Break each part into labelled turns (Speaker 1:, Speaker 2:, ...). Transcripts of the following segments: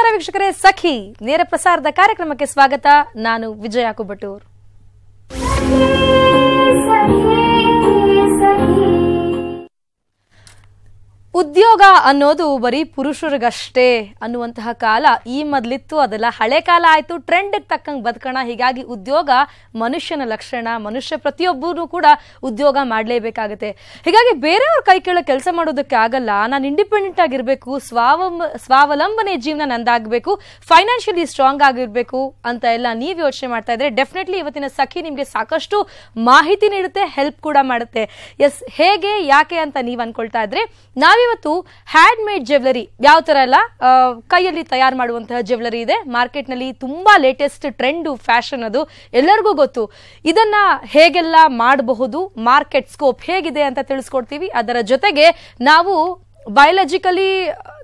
Speaker 1: ನಮಸ್ಕಾರ ವೀಕ್ಷಕರೇ, ಸಖಿ ನೇರ ಪ್ರಸಾರದ ಕಾರ್ಯಕ್ರಮಕ್ಕೆ ಸ್ವಾಗತ. ನಾನು ವಿಜಯ ಕುಬಟೂರ್. ಉದ್ಯೋಗ ಅನ್ನೋದು ಬರೀ ಪುರುಷರಿಗಷ್ಟೇ ಅನ್ನುವಂತಹ ಕಾಲ ಈ ಮೊದಲಿತ್ತು. ಅದೆಲ್ಲ ಹಳೆ ಕಾಲ ಆಯ್ತು. ಟ್ರೆಂಡ್ ತಕ್ಕಂಗೆ ಬದುಕೋಣ. ಹೀಗಾಗಿ ಉದ್ಯೋಗ ಮನುಷ್ಯನ ಲಕ್ಷಣ. ಮನುಷ್ಯ ಪ್ರತಿಯೊಬ್ಬರು ಕೂಡ ಉದ್ಯೋಗ ಮಾಡಲೇಬೇಕಾಗುತ್ತೆ. ಹೀಗಾಗಿ ಬೇರೆಯವ್ರ ಕೈ ಕೆಳಗೆ ಕೆಲಸ ಮಾಡೋದಕ್ಕೆ ಆಗಲ್ಲ. ನಾನು ಇಂಡಿಪೆಂಡೆಂಟ್ ಆಗಿರ್ಬೇಕು, ಸ್ವಾವಲಂಬನೆ ಜೀವನ ನಂದಾಗಬೇಕು, ಫೈನಾನ್ಷಿಯಲಿ ಸ್ಟ್ರಾಂಗ್ ಆಗಿರ್ಬೇಕು ಅಂತ ಎಲ್ಲ ನೀವು ಯೋಚನೆ ಮಾಡ್ತಾ ಇದ್ರೆ ಡೆಫಿನೆಟ್ಲಿ ಇವತ್ತಿನ ಸಖಿ ನಿಮಗೆ ಸಾಕಷ್ಟು ಮಾಹಿತಿ ನೀಡುತ್ತೆ, ಹೆಲ್ಪ್ ಕೂಡ ಮಾಡುತ್ತೆ. ಎಸ್, ಹೇಗೆ ಯಾಕೆ ಅಂತ ನೀವು ಅನ್ಕೊಳ್ತಾ ಇದ್ರೆ, ನಾವಿವತ್ತು ಹ್ಯಾಂಡ್ ಮೇಡ್ ಜ್ಯುವೆಲರಿ, ಯಾವ ತರ ಎಲ್ಲ ಕೈಯಲ್ಲಿ ತಯಾರು ಮಾಡುವಂತಹ ಜ್ಯುವೆಲರಿ ಇದೆ ಮಾರ್ಕೆಟ್ ನಲ್ಲಿ, ತುಂಬಾ ಲೇಟೆಸ್ಟ್ ಟ್ರೆಂಡ್ ಫ್ಯಾಷನ್, ಅದು ಎಲ್ಲರಿಗೂ ಗೊತ್ತು. ಇದನ್ನ ಹೇಗೆಲ್ಲ ಮಾಡಬಹುದು, ಮಾರ್ಕೆಟ್ ಸ್ಕೋಪ್ ಹೇಗಿದೆ ಅಂತ ತಿಳಿಸ್ಕೊಡ್ತೀವಿ. ಅದರ ಜೊತೆಗೆ ನಾವು ಬಯೋಲಾಜಿಕಲಿ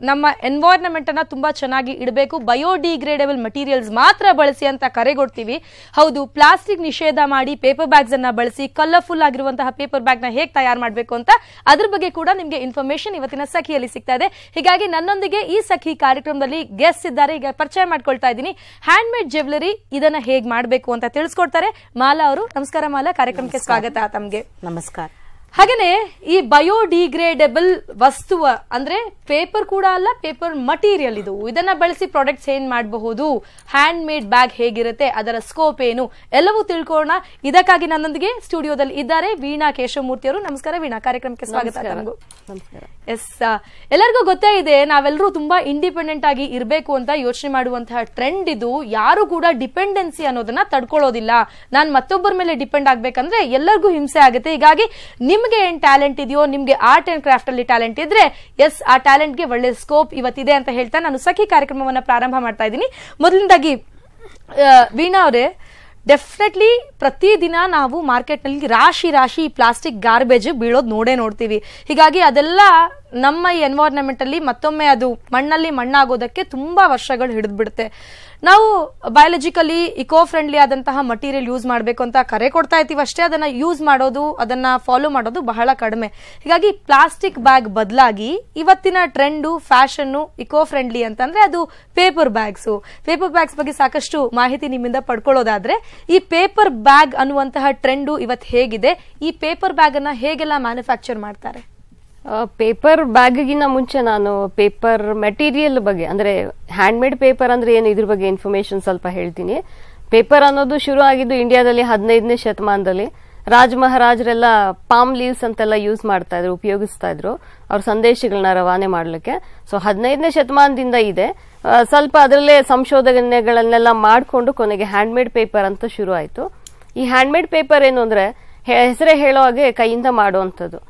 Speaker 1: ನಮ್ಮ ಎನ್ವೈರನ್ಮೆಂಟ್ ಅನ್ನ ತುಂಬಾ ಚೆನ್ನಾಗಿ ಇಡಬೇಕು, ಬಯೋಡಿಗ್ರೇಡೇಬಲ್ ಮಟೀರಿಯಲ್ಸ್ ಮಾತ್ರ ಬಳಸಿ ಅಂತ ಕರೆಗೊಡ್ತೀವಿ. ಹೌದು, ಪ್ಲಾಸ್ಟಿಕ್ ನಿಷೇಧ ಮಾಡಿ ಪೇಪರ್ ಬ್ಯಾಗ್ಸ್ ಅನ್ನ ಬಳಸಿ ಕಲರ್ಫುಲ್ ಆಗಿರುವಂತಹ ಪೇಪರ್ ಬ್ಯಾಗ್ ನ ಹೇಗೆ ತಯಾರು ಮಾಡಬೇಕು ಅಂತ ಅದ್ರ ಬಗ್ಗೆ ಕೂಡ ನಿಮಗೆ ಇನ್ಫಾರ್ಮೇಶನ್ ಇವತ್ತಿನ ಸಖಿಯಲ್ಲಿ ಸಿಗ್ತಾ ಇದೆ. ಹೀಗಾಗಿ ನನ್ನೊಂದಿಗೆ ಈ ಸಖಿ ಕಾರ್ಯಕ್ರಮದಲ್ಲಿ ಗೆಸ್ಟ್ ಇದ್ದಾರೆ. ಈಗ ಪರಿಚಯ ಮಾಡ್ಕೊಳ್ತಾ ಇದ್ದೀನಿ. ಹ್ಯಾಂಡ್ ಮೇಡ್ ಜ್ಯುವೆಲರಿ ಇದನ್ನ ಹೇಗೆ ಮಾಡಬೇಕು ಅಂತ ತಿಳಿಸ್ಕೊಡ್ತಾರೆ ಮಾಲಾ ಅವರು. ನಮಸ್ಕಾರ ಮಾಲಾ, ಕಾರ್ಯಕ್ರಮಕ್ಕೆ ಸ್ವಾಗತ ತಮ್ಗೆ.
Speaker 2: ನಮಸ್ಕಾರ.
Speaker 1: ಹಾಗೇನೆ ಈ ಬಯೋಡಿಗ್ರೇಡೇಬಲ್ ವಸ್ತು ಅಂದ್ರೆ ಪೇಪರ್ ಕೂಡ ಅಲ್ಲ, ಪೇಪರ್ ಮಟೀರಿಯಲ್ ಇದು. ಇದನ್ನ ಬಳಸಿ ಪ್ರಾಡಕ್ಟ್ಸ್ ಏನ್ ಮಾಡಬಹುದು, ಹ್ಯಾಂಡ್ ಮೇಡ್ ಬ್ಯಾಗ್ ಹೇಗಿರುತ್ತೆ, ಅದರ ಸ್ಕೋಪ್ ಏನು, ಎಲ್ಲವೂ ತಿಳ್ಕೊಳ್ಳೋಣ. ಇದಕ್ಕಾಗಿ ನನ್ನೊಂದಿಗೆ ಸ್ಟುಡಿಯೋದಲ್ಲಿ ಇದ್ದಾರೆ ವೀಣಾ ಕೇಶವಮೂರ್ತಿ ಅವರು. ನಮಸ್ಕಾರ ವೀಣಾ, ಕಾರ್ಯಕ್ರಮಕ್ಕೆ ಸ್ವಾಗತ. ಎಸ್, ಎಲ್ಲರಿಗೂ ಗೊತ್ತೇ ಇದೆ, ನಾವೆಲ್ಲರೂ ತುಂಬಾ ಇಂಡಿಪೆಂಡೆಂಟ್ ಆಗಿ ಇರಬೇಕು ಅಂತ ಯೋಚನೆ ಮಾಡುವಂತಹ ಟ್ರೆಂಡ್ ಇದು. ಯಾರು ಕೂಡ ಡಿಪೆಂಡೆನ್ಸಿ ಅನ್ನೋದನ್ನ ತಡ್ಕೊಳ್ಳೋದಿಲ್ಲ. ನಾನ್ ಮತ್ತೊಬ್ಬರ ಮೇಲೆ ಡಿಪೆಂಡ್ ಆಗ್ಬೇಕಂದ್ರೆ ಎಲ್ಲರಿಗೂ ಹಿಂಸೆ ಆಗುತ್ತೆ. ಹೀಗಾಗಿ ನಿಮ್ಗೆ ಏನ್ ಟ್ಯಾಲೆಂಟ್ ಇದೆಯೋ, ನಿಮ್ಗೆ ಆರ್ಟ್ ಅಂಡ್ ಕ್ರಾಫ್ಟ್ ಅಲ್ಲಿ ಟ್ಯಾಲೆಂಟ್ ಇದ್ರೆ ಎಸ್, ಆ ಟ್ಯಾಲೆಂಟ್ಗೆ ಒಳ್ಳೆ ಸ್ಕೋಪ್ ಇವತ್ತಿದೆ ಅಂತ ಹೇಳ್ತಾ ನಾನು ಸಖಿ ಕಾರ್ಯಕ್ರಮವನ್ನ ಪ್ರಾರಂಭ ಮಾಡ್ತಾ ಇದ್ದೀನಿ. ಮೊದಲನೇದಾಗಿ ವೀಣಾ ಅವರೇ, ಡೆಫಿನೆಟ್ಲಿ ಪ್ರತಿದಿನ ನಾವು ಮಾರ್ಕೆಟ್ ನಲ್ಲಿ ರಾಶಿ ರಾಶಿ ಪ್ಲಾಸ್ಟಿಕ್ ಗಾರ್ಬೇಜ್ ಬೀಳೋದು ನೋಡ್ತೀವಿ. ಹೀಗಾಗಿ ಅದೆಲ್ಲ ನಮ್ಮ ಈ ಎನ್ವೈರನ್ಮೆಂಟ್ ಅಲ್ಲಿ ಮತ್ತೊಮ್ಮೆ ಅದು ಮಣ್ಣಲ್ಲಿ ಮಣ್ಣಾಗೋದಕ್ಕೆ ತುಂಬಾ ವರ್ಷಗಳು ಹಿಡಿದ್ಬಿಡುತ್ತೆ. ನಾವು ಬಯಾಲಜಿಕಲಿ ಇಕೋ ಫ್ರೆಂಡ್ಲಿ ಆದಂತಹ ಮಟೀರಿಯಲ್ ಯೂಸ್ ಮಾಡಬೇಕು ಅಂತ ಕರೆ ಕೊಡ್ತಾ ಇರ್ತೀವಿ ಅಷ್ಟೇ. ಅದನ್ನ ಯೂಸ್ ಮಾಡೋದು, ಅದನ್ನ ಫಾಲೋ ಮಾಡೋದು ಬಹಳ ಕಡಿಮೆ. ಹೀಗಾಗಿ ಪ್ಲಾಸ್ಟಿಕ್ ಬ್ಯಾಗ್ ಬದಲಾಗಿ ಇವತ್ತಿನ ಟ್ರೆಂಡು ಫ್ಯಾಷನ್ನು ಇಕೋ ಫ್ರೆಂಡ್ಲಿ ಅಂತಂದ್ರೆ ಅದು ಪೇಪರ್ ಬ್ಯಾಗ್ಸ್. ಪೇಪರ್ ಬ್ಯಾಗ್ಸ್ ಬಗ್ಗೆ ಸಾಕಷ್ಟು ಮಾಹಿತಿ ನಿಮ್ಮಿಂದ ಪಡ್ಕೊಳ್ಳೋದಾದ್ರೆ, ಈ ಪೇಪರ್ ಬ್ಯಾಗ್ ಅನ್ನುವಂತಹ ಟ್ರೆಂಡು ಇವತ್ತು ಹೇಗಿದೆ, ಈ ಪೇಪರ್ ಬ್ಯಾಗ್ ಅನ್ನ ಹೇಗೆಲ್ಲ ಮ್ಯಾನುಫ್ಯಾಕ್ಚರ್ ಮಾಡ್ತಾರೆ?
Speaker 2: ಪೇಪರ್ ಬ್ಯಾಗಿಗಿನ ಮುಂಚೆ ನಾನು ಪೇಪರ್ ಮೆಟೀರಿಯಲ್ ಬಗ್ಗೆ, ಅಂದ್ರೆ ಹ್ಯಾಂಡ್ ಮೇಡ್ ಪೇಪರ್ ಅಂದ್ರೆ ಏನು, ಇದ್ರ ಬಗ್ಗೆ ಇನ್ಫಾರ್ಮೇಶನ್ ಸ್ವಲ್ಪ ಹೇಳ್ತೀನಿ. ಪೇಪರ್ ಅನ್ನೋದು ಶುರು ಆಗಿದ್ದು ಇಂಡಿಯಾದಲ್ಲಿ 15ನೇ ಶತಮಾನದಲ್ಲಿ. ರಾಜ ಮಹಾರಾಜರೆಲ್ಲ ಪಾಮ್ ಲೀವ್ಸ್ ಅಂತೆಲ್ಲ ಯೂಸ್ ಮಾಡ್ತಾ ಇದ್ರು, ಉಪಯೋಗಿಸ್ತಾ ಇದ್ರು ಅವ್ರ ಸಂದೇಶಗಳನ್ನ ರವಾನೆ ಮಾಡ್ಲಿಕ್ಕೆ. ಸೊ 15ನೇ ಶತಮಾನದಿಂದ ಇದೆ. ಸ್ವಲ್ಪ ಅದರಲ್ಲೇ ಸಂಶೋಧನೆಗಳನ್ನೆಲ್ಲ ಮಾಡಿಕೊಂಡು ಕೊನೆಗೆ ಹ್ಯಾಂಡ್ ಮೇಡ್ ಪೇಪರ್ ಅಂತ ಶುರು ಆಯ್ತು. ಈ ಹ್ಯಾಂಡ್ ಮೇಡ್ ಪೇಪರ್ ಏನು ಅಂದ್ರೆ ಹೆಸರೇ ಹೇಳೋ ಹಾಗೆ ಕೈಯಿಂದ ಮಾಡುವಂಥದ್ದು.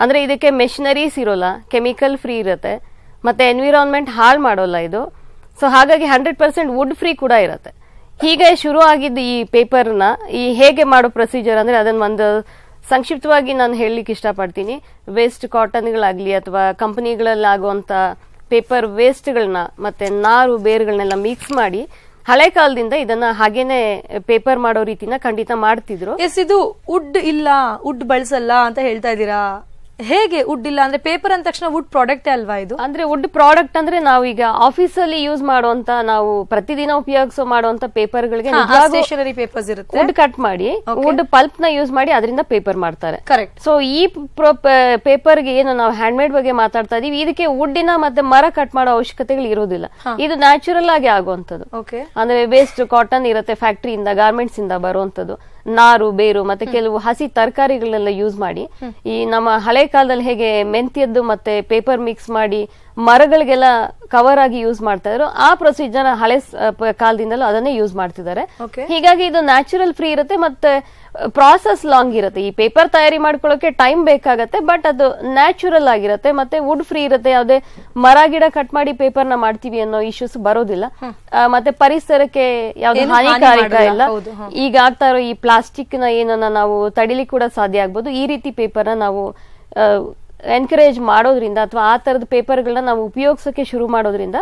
Speaker 2: ಅಂದ್ರೆ ಇದಕ್ಕೆ ಮೆಷಿನರೀಸ್ ಇರೋಲ್ಲ, ಕೆಮಿಕಲ್ ಫ್ರೀ ಇರುತ್ತೆ, ಮತ್ತೆ ಎನ್ವಿರಾನ್ಮೆಂಟ್ ಹಾಳು ಮಾಡೋಲ್ಲ ಇದು. ಸೊ ಹಾಗಾಗಿ 100% ವುಡ್ ಫ್ರೀ ಕೂಡ ಇರುತ್ತೆ. ಹೀಗೆ ಶುರು ಆಗಿದ್ದು ಈ ಪೇಪರ್ನ ಈ ಹೇಗೆ ಮಾಡೋ ಪ್ರೊಸೀಜರ್ ಅಂದ್ರೆ ಅದನ್ನ ಒಂದು ಸಂಕ್ಷಿಪ್ತವಾಗಿ ನಾನು ಹೇಳಲಿಕ್ಕೆ ಇಷ್ಟಪಡ್ತೀನಿ. ವೇಸ್ಟ್ ಕಾಟನ್ಗಳಾಗ್ಲಿ ಅಥವಾ ಕಂಪನಿಗಳಲ್ಲಿ ಆಗುವಂತ ಪೇಪರ್ ವೇಸ್ಟ್ಗಳನ್ನ ಮತ್ತೆ ನಾರು ಬೇರುಗಳನ್ನೆಲ್ಲ ಮಿಕ್ಸ್ ಮಾಡಿ ಹಳೆ ಕಾಲದಿಂದ ಇದನ್ನ ಹಾಗೇನೆ ಪೇಪರ್ ಮಾಡೋ ರೀತಿನ ಖಂಡಿತ ಮಾಡ್ತಿದ್ರು.
Speaker 1: ಎಸ್, ಇದು ವುಡ್ ಇಲ್ಲ, ವುಡ್ ಬಳಸಲ್ಲ ಅಂತ ಹೇಳ್ತಾ ಇದ್ದೀರಾ. ಹೇಗೆ ವುಡ್ ಇಲ್ಲ ಅಂದ್ರೆ? ಪೇಪರ್ ಅಂದ ತಕ್ಷಣ ವುಡ್ ಪ್ರಾಡಕ್ಟ್ ಅಲ್ವಾ ಇದು?
Speaker 2: ಅಂದ್ರೆ ವುಡ್ ಪ್ರಾಡಕ್ಟ್ ಅಂದ್ರೆ ನಾವು ಈಗ ಆಫೀಸ್ ಅಲ್ಲಿ ಯೂಸ್ ಮಾಡುವಂತ, ನಾವು ಪ್ರತಿದಿನ ಉಪಯೋಗಿಸೋ ಮಾಡುವಂತ ಪೇಪರ್ ಗಳಿಗೆ
Speaker 1: ಸ್ಟೇಷನರಿ ಪೇಪರ್ಸ್ ಇರುತ್ತೆ,
Speaker 2: ವುಡ್ ಕಟ್ ಮಾಡಿ ವುಡ್ ಪಲ್ಪ್ ನ ಯೂಸ್ ಮಾಡಿ ಅದರಿಂದ ಪೇಪರ್ ಮಾಡ್ತಾರೆ.
Speaker 1: ಕರೆಕ್ಟ್.
Speaker 2: ಸೊ ಈ ಪೇಪರ್ ಗೆ ಏನು ನಾವು ಹ್ಯಾಂಡ್ ಮೇಡ್ ಬಗ್ಗೆ ಮಾತಾಡ್ತಾ ಇದೀವಿ, ಇದಕ್ಕೆ ವುಡ್ಡಿನ ಮತ್ತೆ ಮರ ಕಟ್ ಮಾಡೋ ಅವಶ್ಯಕತೆಗಳು ಇರೋದಿಲ್ಲ. ಇದು ನ್ಯಾಚುರಲ್ ಆಗಿ ಆಗುವಂತದ್ದು. ಅಂದ್ರೆ ವೇಸ್ಟ್ ಕಾಟನ್ ಇರುತ್ತೆ ಫ್ಯಾಕ್ಟರಿಯಿಂದ, ಗಾರ್ಮೆಂಟ್ಸ್ ಇಂದ ಬರುವಂತದ್ದು, ನಾರು ಬೇರು ಮತ್ತೆ ಕೆಲವು ಹಸಿ ತರಕಾರಿಗಳನ್ನೆಲ್ಲ ಯೂಸ್ ಮಾಡಿ, ಈ ನಮ್ಮ ಹಳೆ ಕಾಲದಲ್ಲಿ ಹೇಗೆ ಮೆಂತ್ಯದ್ದು ಮತ್ತೆ ಪೇಪರ್ ಮಿಕ್ಸ್ ಮಾಡಿ ಮರಗಳಿಗೆಲ್ಲ ಕವರ್ ಆಗಿ ಯೂಸ್ ಮಾಡ್ತಾ ಇದ್ರು, ಆ ಪ್ರೊಸೀಜರ್ ಹಳೆ ಕಾಲದಿಂದಲೂ ಅದನ್ನೇ ಯೂಸ್ ಮಾಡ್ತಿದ್ದಾರೆ. ಹೀಗಾಗಿ ಇದು ನ್ಯಾಚುರಲ್ ಫ್ರೀ ಇರುತ್ತೆ ಮತ್ತೆ ಪ್ರಾಸೆಸ್ ಲಾಂಗ್ ಇರುತ್ತೆ. ಈ ಪೇಪರ್ ತಯಾರಿ ಮಾಡ್ಕೊಳ್ಳೋಕೆ ಟೈಮ್ ಬೇಕಾಗತ್ತೆ, ಬಟ್ ಅದು ನ್ಯಾಚುರಲ್ ಆಗಿರುತ್ತೆ ಮತ್ತೆ ವುಡ್ ಫ್ರೀ ಇರುತ್ತೆ. ಯಾವುದೇ ಮರ ಗಿಡ ಕಟ್ ಮಾಡಿ ಪೇಪರ್ ನ ಮಾಡ್ತೀವಿ ಅನ್ನೋ ಇಶ್ಯೂಸ್ ಬರೋದಿಲ್ಲ. ಮತ್ತೆ ಪರಿಸರಕ್ಕೆ ಯಾವ್ದು ಹಾನಿಕಾರಕ ಇಲ್ಲ. ಈಗ ಆಗ್ತಾ ಇರೋ ಈ ಪ್ಲಾಸ್ಟಿಕ್ ನ ಏನನ್ನ ನಾವು ತಡಿಲಿಕ್ಕೆ ಕೂಡ ಸಾಧ್ಯ ಆಗ್ಬೋದು. ಈ ರೀತಿ ಪೇಪರ್ ನ ನಾವು ಎನ್ಕರೇಜ್ ಮಾಡೋದ್ರಿಂದ ಅಥವಾ ಆ ತರದ ಪೇಪರ್ಗಳನ್ನ ನಾವು ಉಪಯೋಗಿಸೋಕೆ ಶುರು ಮಾಡೋದ್ರಿಂದ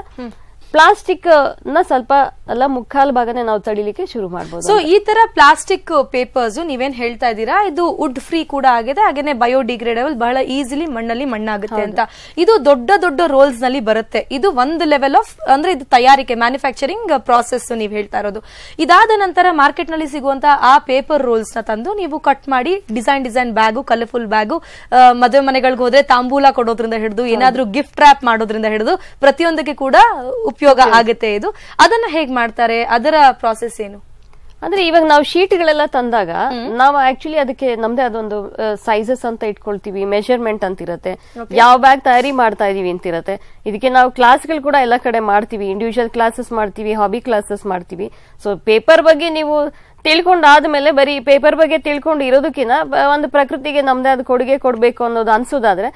Speaker 2: ಪ್ಲಾಸ್ಟಿಕ್ ನ ಸ್ವಲ್ಪ ಅಲ್ಲ ಮುಕ್ಕಾಲು ಭಾಗನೇ ನಾವು ತಡಿಲಿಕ್ಕೆ ಶುರು ಮಾಡಬಹುದು.
Speaker 1: ಸೊ ಈ ತರ ಪ್ಲಾಸ್ಟಿಕ್ ಪೇಪರ್ಸ್ ನೀವೇನ್ ಹೇಳ್ತಾ ಇದ್ದೀರಾ, ಇದು ವುಡ್ ಫ್ರೀ ಕೂಡ ಆಗಿದೆ, ಹಾಗೇನೆ ಬಯೋಡಿಗ್ರೇಡಬಲ್, ಬಹಳ ಈಸಿಲಿ ಮಣ್ಣಲ್ಲಿ ಮಣ್ಣಾಗುತ್ತೆ ಅಂತ. ಇದು ದೊಡ್ಡ ದೊಡ್ಡ ರೋಲ್ಸ್ ನಲ್ಲಿ ಬರುತ್ತೆ. ಇದು ಒಂದು ಲೆವೆಲ್ ಆಫ್ ಅಂದ್ರೆ ಇದು ತಯಾರಿಕೆ ಮ್ಯಾನುಫ್ಯಾಕ್ಚರಿಂಗ್ ಪ್ರಾಸೆಸ್ ನೀವ್ ಹೇಳ್ತಾ ಇರೋದು. ಇದಾದ ನಂತರ ಮಾರ್ಕೆಟ್ ನಲ್ಲಿ ಸಿಗುವಂತಹ ಆ ಪೇಪರ್ ರೋಲ್ಸ್ ನ ತಂದು ನೀವು ಕಟ್ ಮಾಡಿ ಡಿಸೈನ್ ಬ್ಯಾಗು, ಕಲರ್ಫುಲ್ ಬ್ಯಾಗು, ಮದುವೆ ಮನೆಗಳಿಗೆ ಹೋದ್ರೆ ತಾಂಬೂಲ ಕೊಡೋದ್ರಿಂದ ಹಿಡಿದು ಏನಾದ್ರೂ ಗಿಫ್ಟ್ ರ್ಯಾಪ್ ಮಾಡೋದ್ರಿಂದ ಹಿಡಿದು ಪ್ರತಿಯೊಂದಕ್ಕೆ ಕೂಡ ಉಪಯೋಗ ಆಗುತ್ತೆ. ಇದು ಅದನ್ನ ಹೇಗ್ ಮಾಡ್ತಾರೆ, ಅದರ ಪ್ರಾಸೆಸ್ ಏನು?
Speaker 2: ಅಂದ್ರೆ ಇವಾಗ ನಾವು ಶೀಟ್ಗಳೆಲ್ಲ ತಂದಾಗ ನಾವು ಆಕ್ಚುಲಿ ಅದಕ್ಕೆ ನಮ್ದೇ ಅದೊಂದು ಸೈಜಸ್ ಅಂತ ಇಟ್ಕೊಳ್ತೀವಿ, ಮೆಜರ್ಮೆಂಟ್ ಅಂತ ಇರುತ್ತೆ, ಯಾವ ಬ್ಯಾಗ್ ತಯಾರಿ ಮಾಡ್ತಾ ಇದೀವಿ ಅಂತ ಇರುತ್ತೆ. ಇದಕ್ಕೆ ನಾವು ಕ್ಲಾಸ್ಗಳು ಕೂಡ ಎಲ್ಲ ಕಡೆ ಮಾಡ್ತೀವಿ, ಇಂಡಿವಿಜುವಲ್ ಕ್ಲಾಸಸ್ ಮಾಡ್ತೀವಿ, ಹಾಬಿ ಕ್ಲಾಸಸ್ ಮಾಡ್ತೀವಿ. ಸೊ ಪೇಪರ್ ಬಗ್ಗೆ ನೀವು ತಿಳ್ಕೊಂಡಾದ್ಮೇಲೆ ಬರೀ ಪೇಪರ್ ಬಗ್ಗೆ ತಿಳ್ಕೊಂಡು ಇರೋದಕ್ಕಿಂತ ಒಂದು ಪ್ರಕೃತಿಗೆ ನಮ್ದೇ ಅದು ಕೊಡುಗೆ ಕೊಡ್ಬೇಕು ಅನ್ನೋದು ಅನ್ಸೋದಾದ್ರೆ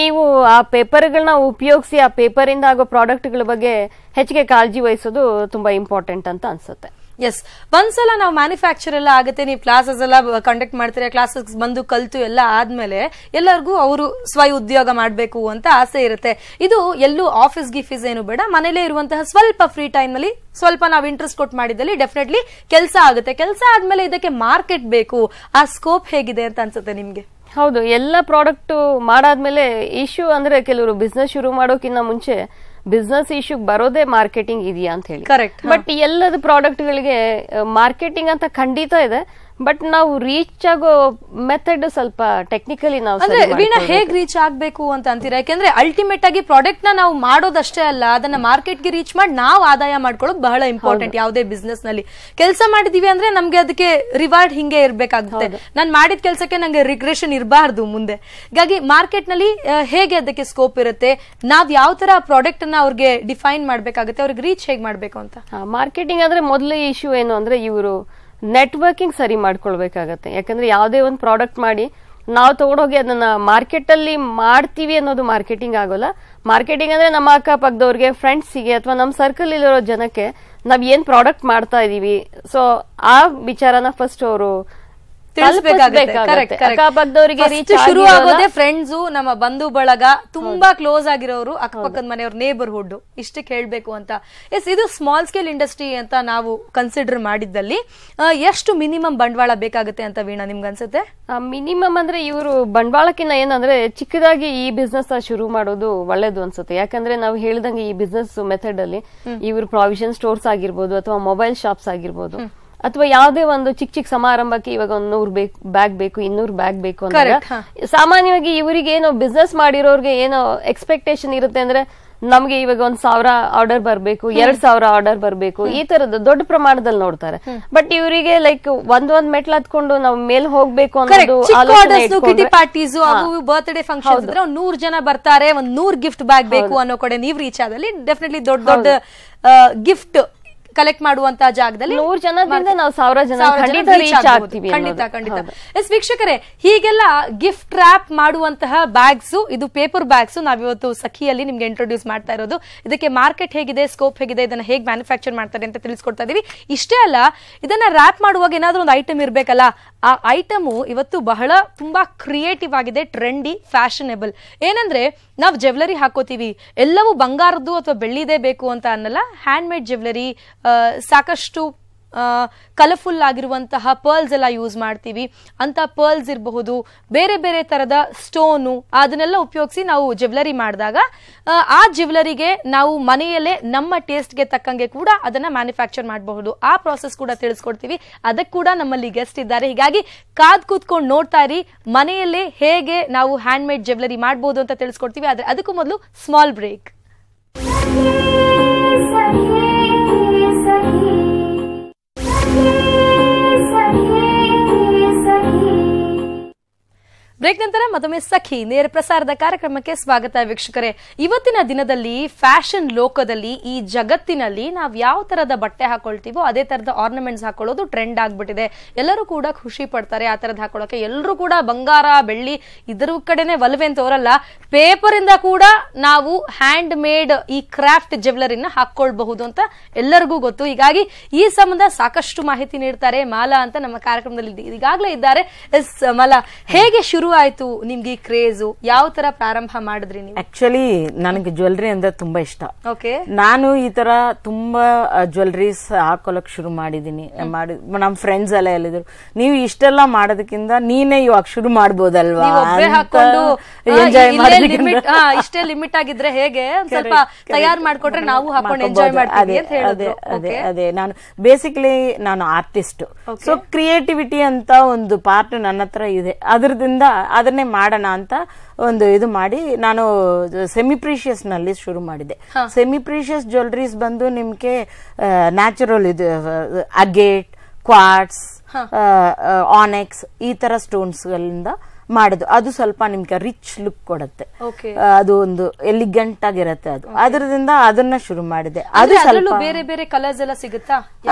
Speaker 2: ನೀವು ಆ ಪೇಪರ್ಗಳನ್ನ ಉಪಯೋಗಿಸಿ ಆ ಪೇಪರ್ ಇಂದ ಆಗೋ ಪ್ರಾಡಕ್ಟ್ಗಳ ಬಗ್ಗೆ ಹೆಚ್ಚಿಗೆ ಕಾಳಜಿ ವಹಿಸೋದು ತುಂಬಾ ಇಂಪಾರ್ಟೆಂಟ್ ಅಂತ ಅನ್ಸುತ್ತೆ.
Speaker 1: ಎಸ್, ಒಂದ್ಸಲ ನಾವು ಮ್ಯಾನುಫ್ಯಾಕ್ಚರ್ ಎಲ್ಲ ಆಗುತ್ತೆ, ನೀವು ಕ್ಲಾಸಸ್ ಎಲ್ಲ ಕಂಡಕ್ಟ್ ಮಾಡ್ತೀರಾ, ಕ್ಲಾಸಸ್ ಬಂದು ಕಲ್ತು ಎಲ್ಲ ಆದ್ಮೇಲೆ ಎಲ್ಲರಿಗೂ ಅವರು ಸ್ವ ಉದ್ಯೋಗ ಮಾಡ್ಬೇಕು ಅಂತ ಆಸೆ ಇರುತ್ತೆ. ಇದು ಎಲ್ಲೂ ಆಫೀಸ್ ಗಿಫೀಸ್ ಏನು ಬೇಡ, ಮನೇಲೇ ಇರುವಂತಹ ಸ್ವಲ್ಪ ಫ್ರೀ ಟೈಮ್ ನಲ್ಲಿ ಸ್ವಲ್ಪ ನಾವು ಇಂಟ್ರೆಸ್ಟ್ ಕೊಟ್ಟು ಮಾಡಿದಲ್ಲಿ ಡೆಫಿನೆಟ್ಲಿ ಕೆಲಸ ಆಗುತ್ತೆ. ಕೆಲಸ ಆದ್ಮೇಲೆ ಇದಕ್ಕೆ ಮಾರ್ಕೆಟ್ ಬೇಕು, ಆ ಸ್ಕೋಪ್ ಹೇಗಿದೆ ಅಂತ ಅನ್ಸುತ್ತೆ ನಿಮ್ಗೆ?
Speaker 2: ಹೌದು, ಎಲ್ಲ ಪ್ರಾಡಕ್ಟ್ ಮಾಡಾದ್ಮೇಲೆ ಇಶ್ಯೂ ಅಂದ್ರೆ ಕೆಲವರು ಬಿಸ್ನೆಸ್ ಶುರು ಮಾಡೋಕ್ಕಿಂತ ಮುಂಚೆ ಬಿಸ್ನೆಸ್ ಇಶ್ಯೂ ಬರೋದೇ ಮಾರ್ಕೆಟಿಂಗ್ ಇದೆಯಾ ಅಂತ ಹೇಳಿ.
Speaker 1: ಕರೆಕ್ಟ್.
Speaker 2: ಬಟ್ ಎಲ್ಲದ ಪ್ರಾಡಕ್ಟ್ ಗಳಿಗೆ ಮಾರ್ಕೆಟಿಂಗ್ ಅಂತ ಖಂಡಿತ ಇದೆ, ಬಟ್ ನಾವು ರೀಚ್ ಆಗೋ ಮೆಥಡ್ ಸ್ವಲ್ಪ ಟೆಕ್ನಿಕಲಿ ನಾವು
Speaker 1: ವೀಣಾ ಹೇಗ್ ರೀಚ್ ಆಗ್ಬೇಕು ಅಂತ ಅಂತೀರಾ? ಯಾಕೆಂದ್ರೆ ಅಲ್ಟಿಮೇಟ್ ಆಗಿ ಪ್ರಾಡಕ್ಟ್ ನ ನಾವು ಮಾಡೋದಷ್ಟೇ ಅಲ್ಲ, ಅದನ್ನ ಮಾರ್ಕೆಟ್ ಗೆ ರೀಚ್ ಮಾಡಿ ನಾವು ಆದಾಯ ಮಾಡ್ಕೊಳ್ಳೋದು ಬಹಳ ಇಂಪಾರ್ಟೆಂಟ್. ಯಾವುದೇ ಬಿಸ್ನೆಸ್ ನಲ್ಲಿ ಕೆಲಸ ಮಾಡಿದೀವಿ ಅಂದ್ರೆ ನಮ್ಗೆ ಅದಕ್ಕೆ ರಿವಾರ್ಡ್ ಹಿಂಗೆ ಇರ್ಬೇಕಾಗುತ್ತೆ. ನಾನ್ ಮಾಡಿದ ಕೆಲಸಕ್ಕೆ ನಂಗೆ ರಿಗ್ರೆಷನ್ ಇರಬಾರ್ದು ಮುಂದೆ. ಹೀಗಾಗಿ ಮಾರ್ಕೆಟ್ ನಲ್ಲಿ ಹೇಗೆ ಅದಕ್ಕೆ ಸ್ಕೋಪ್ ಇರುತ್ತೆ, ನಾವ್ ಯಾವ ತರ ಪ್ರಾಡಕ್ಟ್ ಅನ್ನ ಅವ್ರಿಗೆ ಡಿಫೈನ್ ಮಾಡ್ಬೇಕಾಗುತ್ತೆ, ಅವ್ರಿಗೆ ರೀಚ್ ಹೇಗ್ ಮಾಡ್ಬೇಕು ಅಂತ.
Speaker 2: ಮಾರ್ಕೆಟಿಂಗ್ ಅಂದ್ರೆ ಮೊದಲೇ ಇಶ್ಯೂ ಏನು ಅಂದ್ರೆ ಇವರು ನೆಟ್ವರ್ಕಿಂಗ್ ಸರಿ ಮಾಡ್ಕೊಳ್ಬೇಕಾಗತ್ತೆ. ಯಾಕಂದ್ರೆ ಯಾವುದೇ ಒಂದು ಪ್ರಾಡಕ್ಟ್ ಮಾಡಿ ನಾವು ತಗೊಂಡೋಗಿ ಅದನ್ನ ಮಾರ್ಕೆಟ್ ಅಲ್ಲಿ ಮಾಡ್ತೀವಿ ಅನ್ನೋದು ಮಾರ್ಕೆಟಿಂಗ್ ಆಗೋಲ್ಲ. ಮಾರ್ಕೆಟಿಂಗ್ ಅಂದ್ರೆ ನಮ್ಮ ಅಕ್ಕಪಕ್ಕದವ್ರಿಗೆ, ಫ್ರೆಂಡ್ಸಿಗೆ ಅಥವಾ ನಮ್ಮ ಸರ್ಕಲ್ ಇರೋ ಜನಕ್ಕೆ ನಾವ್ ಏನ್ ಪ್ರಾಡಕ್ಟ್ ಮಾಡ್ತಾ ಇದೀವಿ, ಸೊ ಆ ವಿಚಾರನ ಫಸ್ಟ್ ಅವರು
Speaker 1: ಶುರು ಆಗೋದೇ ಫ್ರೆಂಡ್ಸು, ನಮ್ಮ ಬಂಧು ಬಳಗ, ತುಂಬಾ ಕ್ಲೋಸ್ ಆಗಿರೋರು, ಅಕ್ಕಪಕ್ಕದ ಮನೆಯವ್ರ, ನೇಬರ್ಹುಡ್, ಇಷ್ಟಕ್ಕೆ ಹೇಳ್ಬೇಕು ಅಂತ. ಎಸ್, ಇದು ಸ್ಮಾಲ್ ಸ್ಕೇಲ್ ಇಂಡಸ್ಟ್ರಿ ಅಂತ ನಾವು ಕನ್ಸಿಡರ್ ಮಾಡಿದ್ದಲ್ಲಿ ಎಷ್ಟು ಮಿನಿಮಮ್ ಬಂಡವಾಳ ಬೇಕಾಗುತ್ತೆ ಅಂತ ವೀಣಾ ನಿಮ್ಗೆ ಅನ್ಸುತ್ತೆ?
Speaker 2: ಮಿನಿಮಮ್ ಅಂದ್ರೆ ಇವರು ಬಂಡವಾಳಕ್ಕಿಂತ ಏನಂದ್ರೆ ಚಿಕ್ಕದಾಗಿ ಈ ಬಿಸ್ನೆಸ್ ಶುರು ಮಾಡೋದು ಒಳ್ಳೇದು ಅನ್ಸುತ್ತೆ. ಯಾಕಂದ್ರೆ ನಾವು ಹೇಳಿದಂಗೆ ಈ ಬಿಸ್ನೆಸ್ ಮೆಥಡ್ ಅಲ್ಲಿ ಇವರು ಪ್ರಾವಿಷನ್ ಸ್ಟೋರ್ಸ್ ಆಗಿರ್ಬೋದು ಅಥವಾ ಮೊಬೈಲ್ ಶಾಪ್ಸ್ ಆಗಿರ್ಬೋದು ಅಥವಾ ಯಾವುದೇ ಒಂದು ಚಿಕ್ಕ ಚಿಕ್ಕ ಸಮಾರಂಭಕ್ಕೆ ಇವಾಗ ಒಂದು 100 ಬ್ಯಾಗ್ ಬೇಕು, 200 ಬ್ಯಾಗ್ ಬೇಕು ಅಂದ್ರೆ ಸಾಮಾನ್ಯವಾಗಿ ಇವರಿಗೆ ಏನೋ ಬಿಸ್ನೆಸ್ ಮಾಡಿರೋರ್ಗೆ ಏನೋ ಎಕ್ಸ್ಪೆಕ್ಟೇಷನ್ ಇರುತ್ತೆ ಅಂದ್ರೆ ನಮ್ಗೆ ಇವಾಗ 1000 ಆರ್ಡರ್ ಬರ್ಬೇಕು, 2000 ಆರ್ಡರ್ ಬರ್ಬೇಕು, ಈ ತರದ ದೊಡ್ಡ ಪ್ರಮಾಣದಲ್ಲಿ ನೋಡ್ತಾರೆ. ಬಟ್ ಇವರಿಗೆ ಲೈಕ್ ಒಂದ್ ಮೆಟ್ಲು ಹತ್ಕೊಂಡು ನಾವು ಮೇಲ್ ಹೋಗ್ಬೇಕು ಅನ್ನೋದು
Speaker 1: ಕಿಟಿ ಪಾರ್ಟೀಸ್, ಬರ್ತ್ಡೇ ಫಂಕ್ಷನ್ ಇದ್ರೆ 100 ಜನ ಬರ್ತಾರೆ, 100 ಗಿಫ್ಟ್ ಬ್ಯಾಗ್ ಬೇಕು ಅನ್ನೋ ಕಡೆ ನೀವು ರೀಚ್ ಆದಲ್ಲಿ ಡೆಫಿನೆಟ್ಲಿ ದೊಡ್ಡ ದೊಡ್ಡ ಗಿಫ್ಟ್ ಕಲೆಕ್ಟ್ ಮಾಡುವಂತಹ ಜಾಗದಲ್ಲಿ
Speaker 2: 100 ಜನದಿಂದ ನಾವು 1000 ಜನ
Speaker 1: ಖಂಡಿತ. ಎಸ್ ವೀಕ್ಷಕರೇ, ಹೀಗೆಲ್ಲ ಗಿಫ್ಟ್ ರ್ಯಾಪ್ ಮಾಡುವಂತಹ ಬ್ಯಾಗ್ಸ್, ಇದು ಪೇಪರ್ ಬ್ಯಾಗ್ಸ್ ನಾವಿವತ್ತು ಸಖಿಯಲ್ಲಿ ನಿಮ್ಗೆ ಇಂಟ್ರೊಡ್ಯೂಸ್ ಮಾಡ್ತಾ ಇರೋದು. ಇದಕ್ಕೆ ಮಾರ್ಕೆಟ್ ಹೇಗಿದೆ, ಸ್ಕೋಪ್ ಹೇಗಿದೆ, ಇದನ್ನ ಹೇಗೆ ಮ್ಯಾನುಫ್ಯಾಕ್ಚರ್ ಮಾಡ್ತಾರೆ ಅಂತ ತಿಳಿಸ್ಕೊಡ್ತಾ ಇದೀವಿ. ಇಷ್ಟೇ ಅಲ್ಲ, ಇದನ್ನ ರ್ಯಾಪ್ ಮಾಡುವಾಗ ಏನಾದ್ರೂ ಒಂದು ಐಟಮ್ ಇರ್ಬೇಕಲ್ಲ, ಆ ಐಟಮು ಇವತ್ತು ಬಹಳ ತುಂಬಾ ಕ್ರಿಯೇಟಿವ್ ಆಗಿದೆ, ಟ್ರೆಂಡಿ, ಫ್ಯಾಷನೇಬಲ್. ಏನಂದ್ರೆ ನಾವು ಜ್ಯುವೆಲರಿ ಹಾಕೋತೀವಿ, ಎಲ್ಲವೂ ಬಂಗಾರದ್ದು ಅಥವಾ ಬೆಳ್ಳಿದೇ ಬೇಕು ಅಂತ ಅನ್ನಲ್ಲ. ಹ್ಯಾಂಡ್ ಮೇಡ್ ಜ್ಯುವೆಲರಿ, ಸಾಕಷ್ಟು ಕಲರ್ಫುಲ್ ಆಗಿರುವಂತಹ ಪರ್ಲ್ಸ್ ಎಲ್ಲ ಯೂಸ್ ಮಾಡ್ತೀವಿ. ಅಂತ ಪರ್ಲ್ಸ್ ಇರಬಹುದು, ಬೇರೆ ಬೇರೆ ತರದ ಸ್ಟೋನು, ಅದನ್ನೆಲ್ಲ ಉಪಯೋಗಿಸಿ ನಾವು ಜ್ಯುವೆಲರಿ ಮಾಡಿದಾಗ ಆ ಜ್ಯುವೆಲರಿಗೆ ನಾವು ಮನೆಯಲ್ಲೇ ನಮ್ಮ ಟೇಸ್ಟ್ಗೆ ತಕ್ಕಂಗೆ ಕೂಡ ಅದನ್ನ ಮ್ಯಾನುಫ್ಯಾಕ್ಚರ್ ಮಾಡಬಹುದು. ಆ ಪ್ರಾಸೆಸ್ ಕೂಡ ತಿಳಿಸ್ಕೊಡ್ತೀವಿ. ಅದಕ್ಕೆ ಕೂಡ ನಮ್ಮಲ್ಲಿ ಗೆಸ್ಟ್ ಇದ್ದಾರೆ. ಹೀಗಾಗಿ ಕಾದ್ ಕೂತ್ಕೊಂಡು ನೋಡ್ತಾ ಇರಿ, ಮನೆಯಲ್ಲೇ ಹೇಗೆ ನಾವು ಹ್ಯಾಂಡ್ ಮೇಡ್ ಜ್ಯುವೆಲರಿ ಮಾಡಬಹುದು ಅಂತ ತಿಳಿಸ್ಕೊಡ್ತೀವಿ. ಆದ್ರೆ ಅದಕ್ಕೂ ಮೊದಲು ಸ್ಮಾಲ್ ಬ್ರೇಕ್. ಬ್ರೇಕ್ ನಂತರ ಮತ್ತೊಮ್ಮೆ ಸಖಿ ನೇರ ಪ್ರಸಾರದ ಕಾರ್ಯಕ್ರಮಕ್ಕೆ ಸ್ವಾಗತ ವೀಕ್ಷಕರೇ. ಇವತ್ತಿನ ದಿನದಲ್ಲಿ ಫ್ಯಾಷನ್ ಲೋಕದಲ್ಲಿ, ಈ ಜಗತ್ತಿನಲ್ಲಿ ನಾವು ಯಾವ ತರದ ಬಟ್ಟೆ ಹಾಕೊಳ್ತೀವೋ ಅದೇ ತರದ ಆರ್ನಮೆಂಟ್ಸ್ ಹಾಕೊಳ್ಳೋದು ಟ್ರೆಂಡ್ ಆಗ್ಬಿಟ್ಟಿದೆ. ಎಲ್ಲರೂ ಕೂಡ ಖುಷಿ ಪಡ್ತಾರೆ ಆ ತರದ್ ಹಾಕೊಳ್ಳೋಕೆ. ಎಲ್ಲರೂ ಕೂಡ ಬಂಗಾರ, ಬೆಳ್ಳಿ ಇದರ ಕಡೆನೆ ಒಲವೆ ಅಂತ ಅವರಲ್ಲ, ಪೇಪರ್ ಇಂದ ಕೂಡ ನಾವು ಹ್ಯಾಂಡ್ ಮೇಡ್ ಈ ಕ್ರಾಫ್ಟ್ ಜ್ಯುವೆಲರಿನ ಹಾಕೊಳ್ಬಹುದು ಅಂತ ಎಲ್ಲರಿಗೂ ಗೊತ್ತು. ಹೀಗಾಗಿ ಈ ಸಂಬಂಧ ಸಾಕಷ್ಟು ಮಾಹಿತಿ ನೀಡ್ತಾರೆ ಮಾಲಾ ಅಂತ ನಮ್ಮ ಕಾರ್ಯಕ್ರಮದಲ್ಲಿ ಈಗಾಗಲೇ ಇದ್ದಾರೆ. ಎಸ್ ಮಾಲಾ, ಹೇಗೆ ಶುರು ಆಯ್ತು ನಿಮ್ಗೆ ಕ್ರೇಜು ಯಾವ ತರ ಪ್ರಾರಂಭ ಮಾಡಿದ್ರಿ ನೀವು?
Speaker 3: ಆಕ್ಚುಲಿ ನನಗೆ ಜ್ಯುವೆಲ್ರಿ ಅಂದ್ರೆ ತುಂಬಾ ಇಷ್ಟ.
Speaker 1: ಓಕೆ.
Speaker 3: ನಾನು ಈ ತರ ತುಂಬಾ ಜ್ಯುವೆಲ್ರೀಸ್ ಹಾಕೊಳಕ್ ಶುರು ಮಾಡಿದೀನಿ. ನಮ್ ಫ್ರೆಂಡ್ಸ್ ಎಲ್ಲ ಹೇಳಿದ್ರು, ನೀವು ಇಷ್ಟೆಲ್ಲ ಮಾಡೋದಕ್ಕಿಂತ ನೀನೇ ಇವಾಗ ಶುರು ಮಾಡ್ಬೋದಲ್ವಾ,
Speaker 1: ಇಷ್ಟೇ ಲಿಮಿಟ್ ಆಗಿದ್ರೆ ಹೇಗೆ ಸ್ವಲ್ಪ ತಯಾರು ಮಾಡ್ಕೊಟ್ರೆ ನಾವು ಹಾಕೊಂಡು ಎಂಜಾಯ್ ಮಾಡ್ತೀವಿ ಅಂತ ಹೇಳಿದ್ರು.
Speaker 3: ಅದೇ ನಾನು ಬೇಸಿಕಲಿ ನಾನು ಆರ್ಟಿಸ್ಟ್. ಸೊ ಕ್ರಿಯೇಟಿವಿಟಿ ಅಂತ ಒಂದು ಪಾರ್ಟ್ ನನ್ನ ಹತ್ರ ಇದೆ. ಅದ್ರದಿಂದ ಅದನ್ನೇ ಮಾಡೋಣ ಅಂತ ಒಂದು ಇದು ಮಾಡಿ ನಾನು ಸೆಮಿ ಪ್ರೀಶಿಯಸ್ ನಲ್ಲಿ ಶುರು ಮಾಡಿದೆ. ಸೆಮಿ ಪ್ರೀಶಿಯಸ್ ಜ್ಯುವೆಲ್ರೀಸ್ ಬಂದು ನಿಮ್ಗೆ ನ್ಯಾಚುರಲ್ ಇದು ಅಗೇಟ್, ಕ್ವಾರ್ಟ್ಸ್, ಆನೆಕ್ಸ್ ಈ ತರ ಸ್ಟೋನ್ಸ್ ಗಳಿಂದ ಮಾಡುದು. ಅದು ಸ್ವಲ್ಪ ನಿಮ್ಗೆ ರಿಚ್ ಲುಕ್ ಕೊಡುತ್ತೆ, ಅದು ಒಂದು ಎಲಿಗೆಂಟ್ ಆಗಿರುತ್ತೆ. ಅದು ಅದರಿಂದ ಅದನ್ನ ಶುರು ಮಾಡಿದೆ. ಅದು ಸ್ವಲ್ಪ
Speaker 1: ಬೇರೆ ಬೇರೆ ಕಲರ್ಸ್ ಎಲ್ಲ ಸಿಗುತ್ತಾ?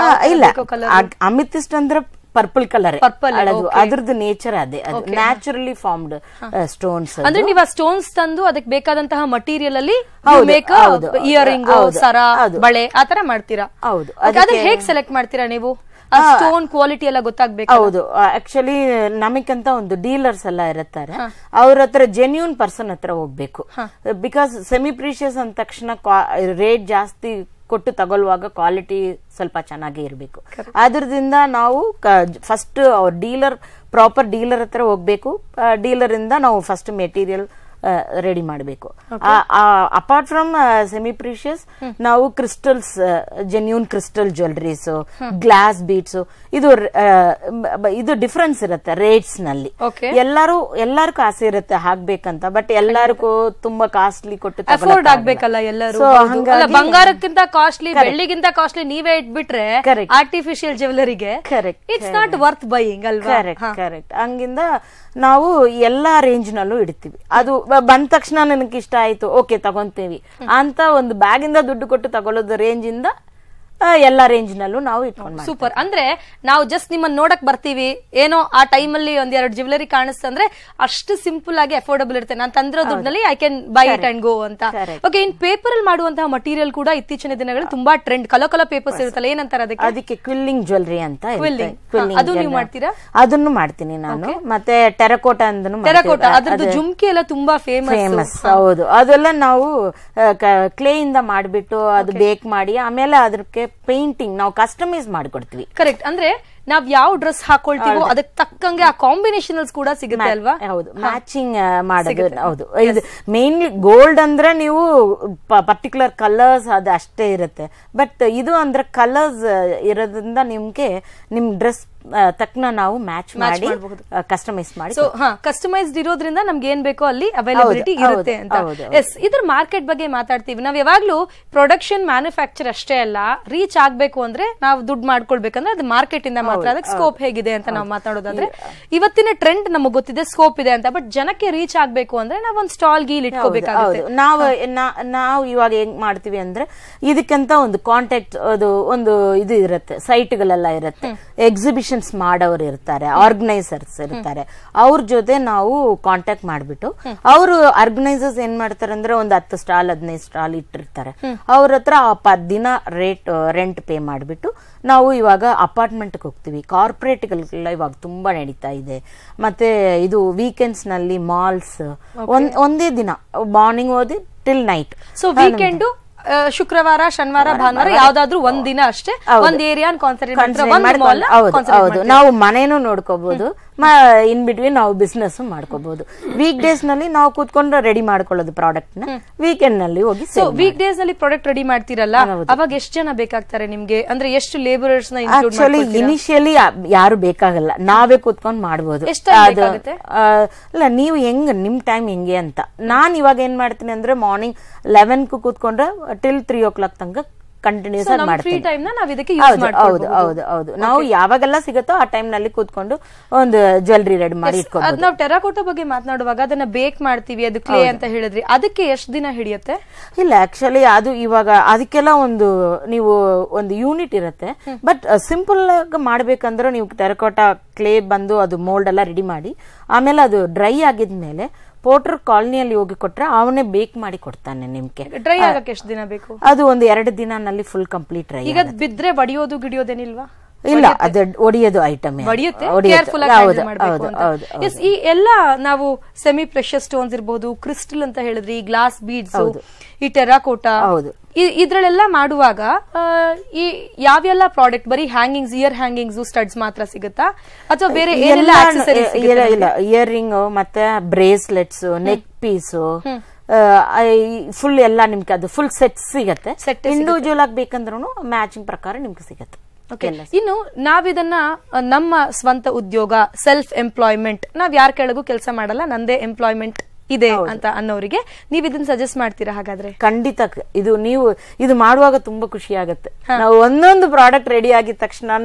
Speaker 3: ಇಲ್ಲ, ಅಮಿತಿಸ್ಟ್ ಅಂದ್ರೆ ಪರ್ಪಲ್ ಕಲರ್, ಅದ್ರದ್ದು ನೇಚರ್ ಅದೇ, ಅದು ನ್ಯಾಚುರಲಿ ಫಾರ್ಮ್ಡ್ ಸ್ಟೋನ್ಸ್.
Speaker 1: ಅಂದ್ರೆ ನೀವು ಆ ಸ್ಟೋನ್ಸ್ ತಂದು ಅದಕ್ಕೆ ಬೇಕಾದಂತಹ ಮಟೀರಿಯಲ್ ಅಲ್ಲಿ ಇಯರಿಂಗ್, ಸರ, ಬಳೆ ಆತರ ಮಾಡ್ತೀರಾ?
Speaker 3: ಹೌದು.
Speaker 1: ಅದನ್ನ ಹೇಗ್ ಸೆಲೆಕ್ಟ್ ಮಾಡ್ತೀರಾ ನೀವು? ಸ್ಟೋನ್ ಕ್ವಾಲಿಟಿ ಎಲ್ಲ ಗೊತ್ತಾಗ್ಬೇಕು.
Speaker 3: ಹೌದು, ಆಕ್ಚುಲಿ ನಮಗಂತ ಒಂದು ಡೀಲರ್ಸ್ ಎಲ್ಲ ಇರುತ್ತಾರೆ, ಅವ್ರ ಹತ್ರ ಜೆನ್ಯೂನ್ ಪರ್ಸನ್ ಹತ್ರ ಹೋಗ್ಬೇಕು. ಬಿಕಾಸ್ ಸೆಮಿ ಪ್ರೀಶಿಯಸ್ ಅಂದ ತಕ್ಷಣ ರೇಟ್ ಜಾಸ್ತಿ ಕೊಟ್ಟು ತಗೊಳ್ಳುವಾಗ ಕ್ವಾಲಿಟಿ ಸ್ವಲ್ಪ ಚೆನ್ನಾಗಿ ಇರಬೇಕು. ಅದ್ರದಿಂದ ನಾವು ಫಸ್ಟ್ ಡೀಲರ್, ಪ್ರಾಪರ್ ಡೀಲರ್ ಹತ್ರ ಹೋಗ್ಬೇಕು. ಡೀಲರ್ ಇಂದ ನಾವು ಫಸ್ಟ್ ಮೆಟೀರಿಯಲ್ ರೆಡಿ ಮಾಡಬೇಕು. ಅಪಾರ್ಟ್ ಫ್ರಮ್ ಸೆಮಿ ಪ್ರೀಶಿಯಸ್ ನಾವು crystals, genuine crystal jewelleries, glass beads, ಇದು ಡಿಫರೆನ್ಸ್ ಇರುತ್ತೆ ರೇಟ್ಸ್ ನಲ್ಲಿ. ಎಲ್ಲರಿಗೂ ಆಸೆ ಇರುತ್ತೆ ಹಾಕ್ಬೇಕಂತ, ಬಟ್ ಎಲ್ಲರಿಗೂ ತುಂಬಾ ಕಾಸ್ಟ್ಲಿ ಕೊಟ್ಟು
Speaker 1: ಅಫೋರ್ಡ್ ಆಗ್ಬೇಕಲ್ಲ ಎಲ್ಲರೂ. ಬಂಗಾರಕ್ಕಿಂತ ಕಾಸ್ಟ್ಲಿ, ಬೆಳ್ಳಿಗಿಂತ ಕಾಸ್ಟ್ಲಿ ನೀವೇ ಇಟ್ಬಿಟ್ರೆ ಆರ್ಟಿಫಿಷಿಯಲ್ ಜ್ಯುವೆಲರಿಗೆ ಇಟ್ಸ್ ನಾಟ್ ವರ್ತ್ ಬೈಯಿಂಗ್ ಅಲ್ವಾ?
Speaker 3: ಕರೆಕ್ಟ್. ಹಂಗಿಂದ ನಾವು ಎಲ್ಲಾ ರೇಂಜ್ ನಲ್ಲೂ ಇಡ್ತೀವಿ. ಅದು ಬಂದ ತಕ್ಷಣ ನನಗೆ ಇಷ್ಟ ಆಯ್ತು, ಓಕೆ ತಗೊಂತೀವಿ ಅಂತ ಒಂದು ಬ್ಯಾಗ್ ಇಂದ ದುಡ್ಡು ಕೊಟ್ಟು ತಗೊಳ್ಳೋದು ರೇಂಜ್ ಇಂದ ಎಲ್ಲಾ ರೇಂಜ್ ನಲ್ಲೂ ನಾವು ಇಟ್ಕೊಂಡು.
Speaker 1: ಸೂಪರ್. ಅಂದ್ರೆ ನಾವು ಜಸ್ಟ್ ನಿಮ್ಮನ್ನ ನೋಡಕ್ ಬರ್ತೀವಿ, ಏನೋ ಆ ಟೈಮ್ ಅಲ್ಲಿ ಒಂದೆರಡು ಜ್ಯುವೆಲರಿ ಕಾಣಿಸ್ತಂದ್ರೆ ಅಷ್ಟು ಸಿಂಪಲ್ ಆಗಿ ಅಫೋರ್ಡಬಲ್ ಇರುತ್ತೆ, ನಾನು ತಂದಿರೋ ದುಡ್ಡಿನಲ್ಲಿ I can buy it and go ಅಂತ. ಓಕೆ. ಇನ್ ಪೇಪರ್ ಅಲ್ಲಿ ಮಾಡುವಂತಹ ಮಟೀರಿಯಲ್ ಕೂಡ ಇತ್ತೀಚಿನ ದಿನಗಳಲ್ಲಿ ತುಂಬಾ ಟ್ರೆಂಡ್, ಕಲರ್ ಪೇಪರ್ಸ್ ಇರುತ್ತಲ್ಲ, ಏನಂತಾರೆ ಅದಕ್ಕೆ?
Speaker 3: ಕ್ವಿಲ್ಲಿಂಗ್ ಜ್ಯುವೆಲರಿ ಅಂತ.
Speaker 1: ಅದು ನೀವು ಮಾಡ್ತೀರಾ?
Speaker 3: ಅದನ್ನು ಮಾಡ್ತೀನಿ ನಾನು. ಮತ್ತೆ ಟೆರಕೋಟಾ ಅಂದನು,
Speaker 1: ಅದ್ರದ್ದು ಜುಮ್ಕಿ ಎಲ್ಲ ತುಂಬಾ ಫೇಮಸ್.
Speaker 3: ಹೌದು, ಅದೆಲ್ಲ ನಾವು ಕ್ಲೇ ಇಂದ ಮಾಡ್ಬಿಟ್ಟು ಅದು ಬೇಕ್ ಮಾಡಿ ಆಮೇಲೆ ಅದಕ್ಕೆ ಪೇಂಟಿಂಗ್ ನಾವು ಕಸ್ಟಮೈಸ್ ಮಾಡ್ಕೊಡ್ತೀವಿ.
Speaker 1: ಕರೆಕ್ಟ್. ಅಂದ್ರೆ ನಾವ್ ಯಾವ ಡ್ರೆಸ್ ಹಾಕೊಳ್ತೀವೋ ಅದಕ್ಕೆ ತಕ್ಕಂಗೆ ಆ ಕಾಂಬಿನೇಷನ್ಸ್ ಕೂಡ ಸಿಗುತ್ತೆ ಅಲ್ವಾ?
Speaker 3: ಹೌದು, ಮ್ಯಾಚಿಂಗ್ ಮಾಡೋದು. ಹೌದು, ಇದು ಮೇನ್ಲಿ ಗೋಲ್ಡ್ ಅಂದ್ರೆ ನೀವು ಪರ್ಟಿಕ್ಯುಲರ್ ಕಲರ್ಸ್ ಅದು ಅಷ್ಟೇ ಇರುತ್ತೆ, ಬಟ್ ಇದು ಅಂದ್ರೆ ಕಲರ್ಸ್ ಇರೋದ್ರಿಂದ ನಿಮ್ಗೆ ನಿಮ್ ಡ್ರೆಸ್ ತಕ್ಕನ ನಾವು ಮ್ಯಾಚ್ ಮಾಡಿ ಕಸ್ಟಮೈಸ್ ಮಾಡಿ.
Speaker 1: ಸೊ ಕಸ್ಟಮೈಸ್ಡ್ ಇರೋದ್ರಿಂದ ನಮ್ಗೆ ಏನ್ ಬೇಕೋ ಅಲ್ಲಿ ಅವೈಲಬಿಲಿಟಿ ಇರುತ್ತೆ ಅಂತ. ಎಸ್, ಇದ್ರ ಮಾರ್ಕೆಟ್ ಬಗ್ಗೆ ಮಾತಾಡ್ತೀವಿ. ನಾವ್ ಯಾವಾಗ್ಲೂ ಪ್ರೊಡಕ್ಷನ್, ಮ್ಯಾನುಫ್ಯಾಕ್ಚರ್ ಅಷ್ಟೇ ಅಲ್ಲ, ರೀಚ್ ಆಗ್ಬೇಕು ಅಂದ್ರೆ ನಾವು ದುಡ್ಡು ಮಾಡ್ಕೊಳ್ಬೇಕಂದ್ರೆ ಅದು ಮಾರ್ಕೆಟ್ ಇಂದ ಮಾತ್ರ. ಅದಕ್ಕೆ ಸ್ಕೋಪ್ ಹೇಗಿದೆ ಅಂತ ನಾವು ಮಾತಾಡೋದಾದ್ರೆ, ಇವತ್ತಿನ ಟ್ರೆಂಡ್ ನಮಗ್ ಗೊತ್ತಿದೆ ಸ್ಕೋಪ್ ಇದೆ ಅಂತ, ಬಟ್ ಜನಕ್ಕೆ ರೀಚ್ ಆಗ್ಬೇಕು ಅಂದ್ರೆ ನಾವ್ ಒಂದ್ ಸ್ಟಾಲ್ ಗೀಲ್ ಇಟ್ಕೋಬೇಕಾಗುತ್ತೆ.
Speaker 3: ನಾವು ಇವಾಗ ಹೆಂಗ್ ಮಾಡ್ತೀವಿ ಅಂದ್ರೆ ಇದಕ್ಕಂತ ಒಂದು ಕಾಂಟ್ಯಾಕ್ಟ್, ಅದು ಒಂದು ಇದು ಇರುತ್ತೆ, ಸೈಟ್ಗಳೆಲ್ಲ ಇರುತ್ತೆ, ಎಕ್ಸಿಬಿಷನ್ಸ್ ಮಾಡೋರು ಇರ್ತಾರೆ, ಆರ್ಗನೈಸರ್ಸ್ ಇರ್ತಾರೆ, ಅವ್ರ ಜೊತೆ ನಾವು ಕಾಂಟ್ಯಾಕ್ಟ್ ಮಾಡ್ಬಿಟ್ಟು ಅವರು ಆರ್ಗನೈಸರ್ಸ್ ಏನ್ ಮಾಡ್ತಾರೆ ಅಂದ್ರೆ ಒಂದು 10 ಸ್ಟಾಲ್ 15 ಸ್ಟಾಲ್ ಇಟ್ಟಿರ್ತಾರೆ. ಅವ್ರ ಹತ್ರ ದಿನ ರೆಂಟ್ ಪೇ ಮಾಡ್ಬಿಟ್ಟು ನಾವು ಇವಾಗ ಅಪಾರ್ಟ್ಮೆಂಟ್ ಹೋಗ್ತೀವಿ. ಕಾರ್ಪೊರೇಟ್ ಗೆಲ್ಲ ಇವಾಗ ತುಂಬಾ ನಡೀತಾ ಇದೆ. ಮತ್ತೆ ಇದು ವೀಕೆಂಡ್ಸ್ ನಲ್ಲಿ ಮಾಲ್ಸ್, ಒಂದೇ ದಿನ ಮಾರ್ನಿಂಗ್ ಹೋದಿ ಟಿಲ್ ನೈಟ್.
Speaker 1: ಸೊ ವೀಕೆಂಡ್ ಶುಕ್ರವಾರ, ಶನಿವಾರ, ಭಾನುವಾರ ಯಾವ್ದಾದ್ರು ಒಂದ್ ದಿನ ಅಷ್ಟೇ ಒಂದ್ ಏರಿಯಾ
Speaker 3: ಹೌದು, ನಾವು ಮನೇನು ನೋಡ್ಕೋಬಹುದು, ಇನ್ ಬಿಟ್ವೀನ್ ನಾವು ಬಿಸ್ನೆಸ್ ಮಾಡ್ಕೋಬಹುದು. ವೀಕ್ ಡೇಸ್ ನಲ್ಲಿ ನಾವು ಕೂತ್ಕೊಂಡು ರೆಡಿ ಮಾಡ್ಕೊಳ್ಳೋದು ಪ್ರಾಡಕ್ಟ್ ನ, ವೀಕೆಂಡ್ ನಲ್ಲಿ ಹೋಗಿ.
Speaker 1: ಸೊ ವೀಕ್ ಡೇಸ್ ನಲ್ಲಿ ಪ್ರಾಡಕ್ಟ್ ರೆಡಿ ಮಾಡ್ತೀರಲ್ಲ, ಅವಾಗ ಎಷ್ಟು ಜನ ಬೇಕಾಗ್ತಾರೆ ನಿಮ್ಗೆ? ಅಂದ್ರೆ ಎಷ್ಟು ಲೇಬರರ್ಸ್ ನ ಇನ್ಕ್ಲೂಡ್ ಮಾಡ್ತೀರಾ?
Speaker 3: ಇನಿಷಿಯಲಿ ಯಾರು ಬೇಕಾಗಲ್ಲ, ನಾವೇ ಕೂತ್ಕೊಂಡು ಮಾಡಬಹುದು. ಇಲ್ಲ, ನೀವು ಹೆಂಗ್ ನಿಮ್ ಟೈಮ್ ಹೆಂಗೆ ಅಂತ. ನಾನ್ ಇವಾಗ ಏನ್ ಮಾಡ್ತೀನಿ ಅಂದ್ರೆ ಮಾರ್ನಿಂಗ್ 11 ಕೂತ್ಕೊಂಡ್ರೆ ಟಿಲ್ 3 o'clock ತನಕ ಕಂಟಿನ್ಯೂಸ್ ಆಗಿ ಮಾಡ್ತೀವಿ. ಹೌದು, ನಾವು ಯಾವಾಗೆಲ್ಲ ಸಿಗುತ್ತೋ ಆ ಟೈಮ್ ನಲ್ಲಿ ಕೂತ್ಕೊಂಡು ಒಂದು ಜ್ಯುವೆಲ್ರಿ ರೆಡಿ ಮಾಡಿ ಇಟ್ಕೋಬಹುದು.
Speaker 1: ನಾವು ಟೆರಾಕೋಟಾ ಬಗ್ಗೆ ಮಾತನಾಡುವಾಗ ಅದನ್ನ ಬೇಕ್ ಮಾಡ್ತೀವಿ, ಅದು ಕ್ಲೇ ಅಂತ ಹೇಳಿದ್ರಿ, ಅದಕ್ಕೆ ಎಷ್ಟು ದಿನ ಹಿಡಿಯುತ್ತೆ?
Speaker 3: ಇಲ್ಲ, ಆಕ್ಚುಲಿ ಅದು ಇವಾಗ ಅದಕ್ಕೆಲ್ಲ ನೀವು ಒಂದು ಯೂನಿಟ್ ಇರುತ್ತೆ. ಬಟ್ ಸಿಂಪಲ್ ಆಗಿ ಮಾಡ್ಬೇಕಂದ್ರೆ ನೀವು ಟೆರಾಕೋಟಾ ಕ್ಲೇ ಬಂದು ಅದು ಮೋಲ್ಡ್ ಎಲ್ಲ ರೆಡಿ ಮಾಡಿ ಆಮೇಲೆ ಅದು ಡ್ರೈ ಆಗಿದ್ಮೇಲೆ ಪೋರ್ಟರ್ ಕಾಲನಿಯಲ್ಲಿ ಹೋಗಿ ಕೊಟ್ರೆ ಅವನೇ ಬೇಕ್ ಮಾಡಿ ಕೊಡ್ತಾನೆ ನಿಮ್ಗೆ.
Speaker 1: ಡ್ರೈ ಆಗಕ್ಕೆ ಎಷ್ಟು ದಿನ ಬೇಕು?
Speaker 3: ಅದು ಒಂದು 2 ದಿನಲ್ಲಿ ಫುಲ್ ಕಂಪ್ಲೀಟ್ ಡ್ರೈ.
Speaker 1: ಈಗ ಬಿದ್ರೆ ಬಡಿಯೋದು ಗಿಡಿಯೋದೇನಿಲ್ವಾ?
Speaker 3: ಇಲ್ಲ, ಅದು ಒಡೆಯೋದು ಐಟಮ್
Speaker 1: ಒಡೆಯುತ್ತೆ, ಕೇರ್ಫುಲ್ ಆಗಿ ಹ್ಯಾಂಡಲ್ ಮಾಡಬೇಕು ಅಂತ. ಎಸ್, ಈ ಎಲ್ಲ ನಾವು ಸೆಮಿ ಪ್ರೆಷಸ್ ಸ್ಟೋನ್ಸ್ ಇರಬಹುದು, ಕ್ರಿಸ್ಟಲ್ ಅಂತ ಹೇಳಿದ್ರಿ, ಗ್ಲಾಸ್ ಬೀಡ್ಸ್, ಈ ಟೆರಾಕೋಟಾ, ಇದ್ರಲ್ಲೆಲ್ಲ ಮಾಡುವಾಗ ಈ ಯಾವೆಲ್ಲ ಪ್ರಾಡಕ್ಟ್ ಬರೀ ಹ್ಯಾಂಗಿಂಗ್ಸ್, ಇಯರ್ ಹ್ಯಾಂಗಿಂಗ್ಸ್, ಸ್ಟಡ್ಸ್ ಮಾತ್ರ ಸಿಗುತ್ತಾ ಅಥವಾ ಬೇರೆ ಏನೆಲ್ಲ ಆಕ್ಸೆಸರೀಸ್?
Speaker 3: ಇಲ್ಲ, ಇಯರ್ ರಿಂಗ್ ಮತ್ತೆ ಬ್ರೇಸ್ಲೆಟ್ಸ್, ನೆಕ್ ಪೀಸು, ಫುಲ್ ಎಲ್ಲ ನಿಮ್ಗೆ ಅದು ಫುಲ್ ಸೆಟ್ ಸಿಗತ್ತೆ. ಇಂಡಿವಿಜುವಲ್ ಆಗಿ ಬೇಕಂದ್ರೂ ಮ್ಯಾಚಿಂಗ್ ಪ್ರಕಾರ ನಿಮ್ಗೆ ಸಿಗತ್ತೆ.
Speaker 1: ಇನ್ನು ನಾವಿದನ್ನ ನಮ್ಮ ಸ್ವಂತ ಉದ್ಯೋಗ, ಸೆಲ್ಫ್ ಎಂಪ್ಲಾಯ್ಮೆಂಟ್, ನಾವ್ ಯಾರ ಕೆಳಗೂ ಕೆಲಸ ಮಾಡಲ್ಲ, ನಂದೇ ಎಂಪ್ಲಾಯ್ಮೆಂಟ್ ಇದೆ ಅಂತ ಅನ್ನೋರಿಗೆ ನೀವ್ ಇದನ್ನ ಸಜೆಸ್ಟ್ ಮಾಡ್ತೀರಾ? ಹಾಗಾದ್ರೆ
Speaker 3: ಖಂಡಿತ ಇದು ಮಾಡುವಾಗ ತುಂಬಾ ಖುಷಿ ಆಗುತ್ತೆ. ನಾವು ಒಂದೊಂದು ಪ್ರಾಡಕ್ಟ್ ರೆಡಿ ಆಗಿದ ತಕ್ಷಣ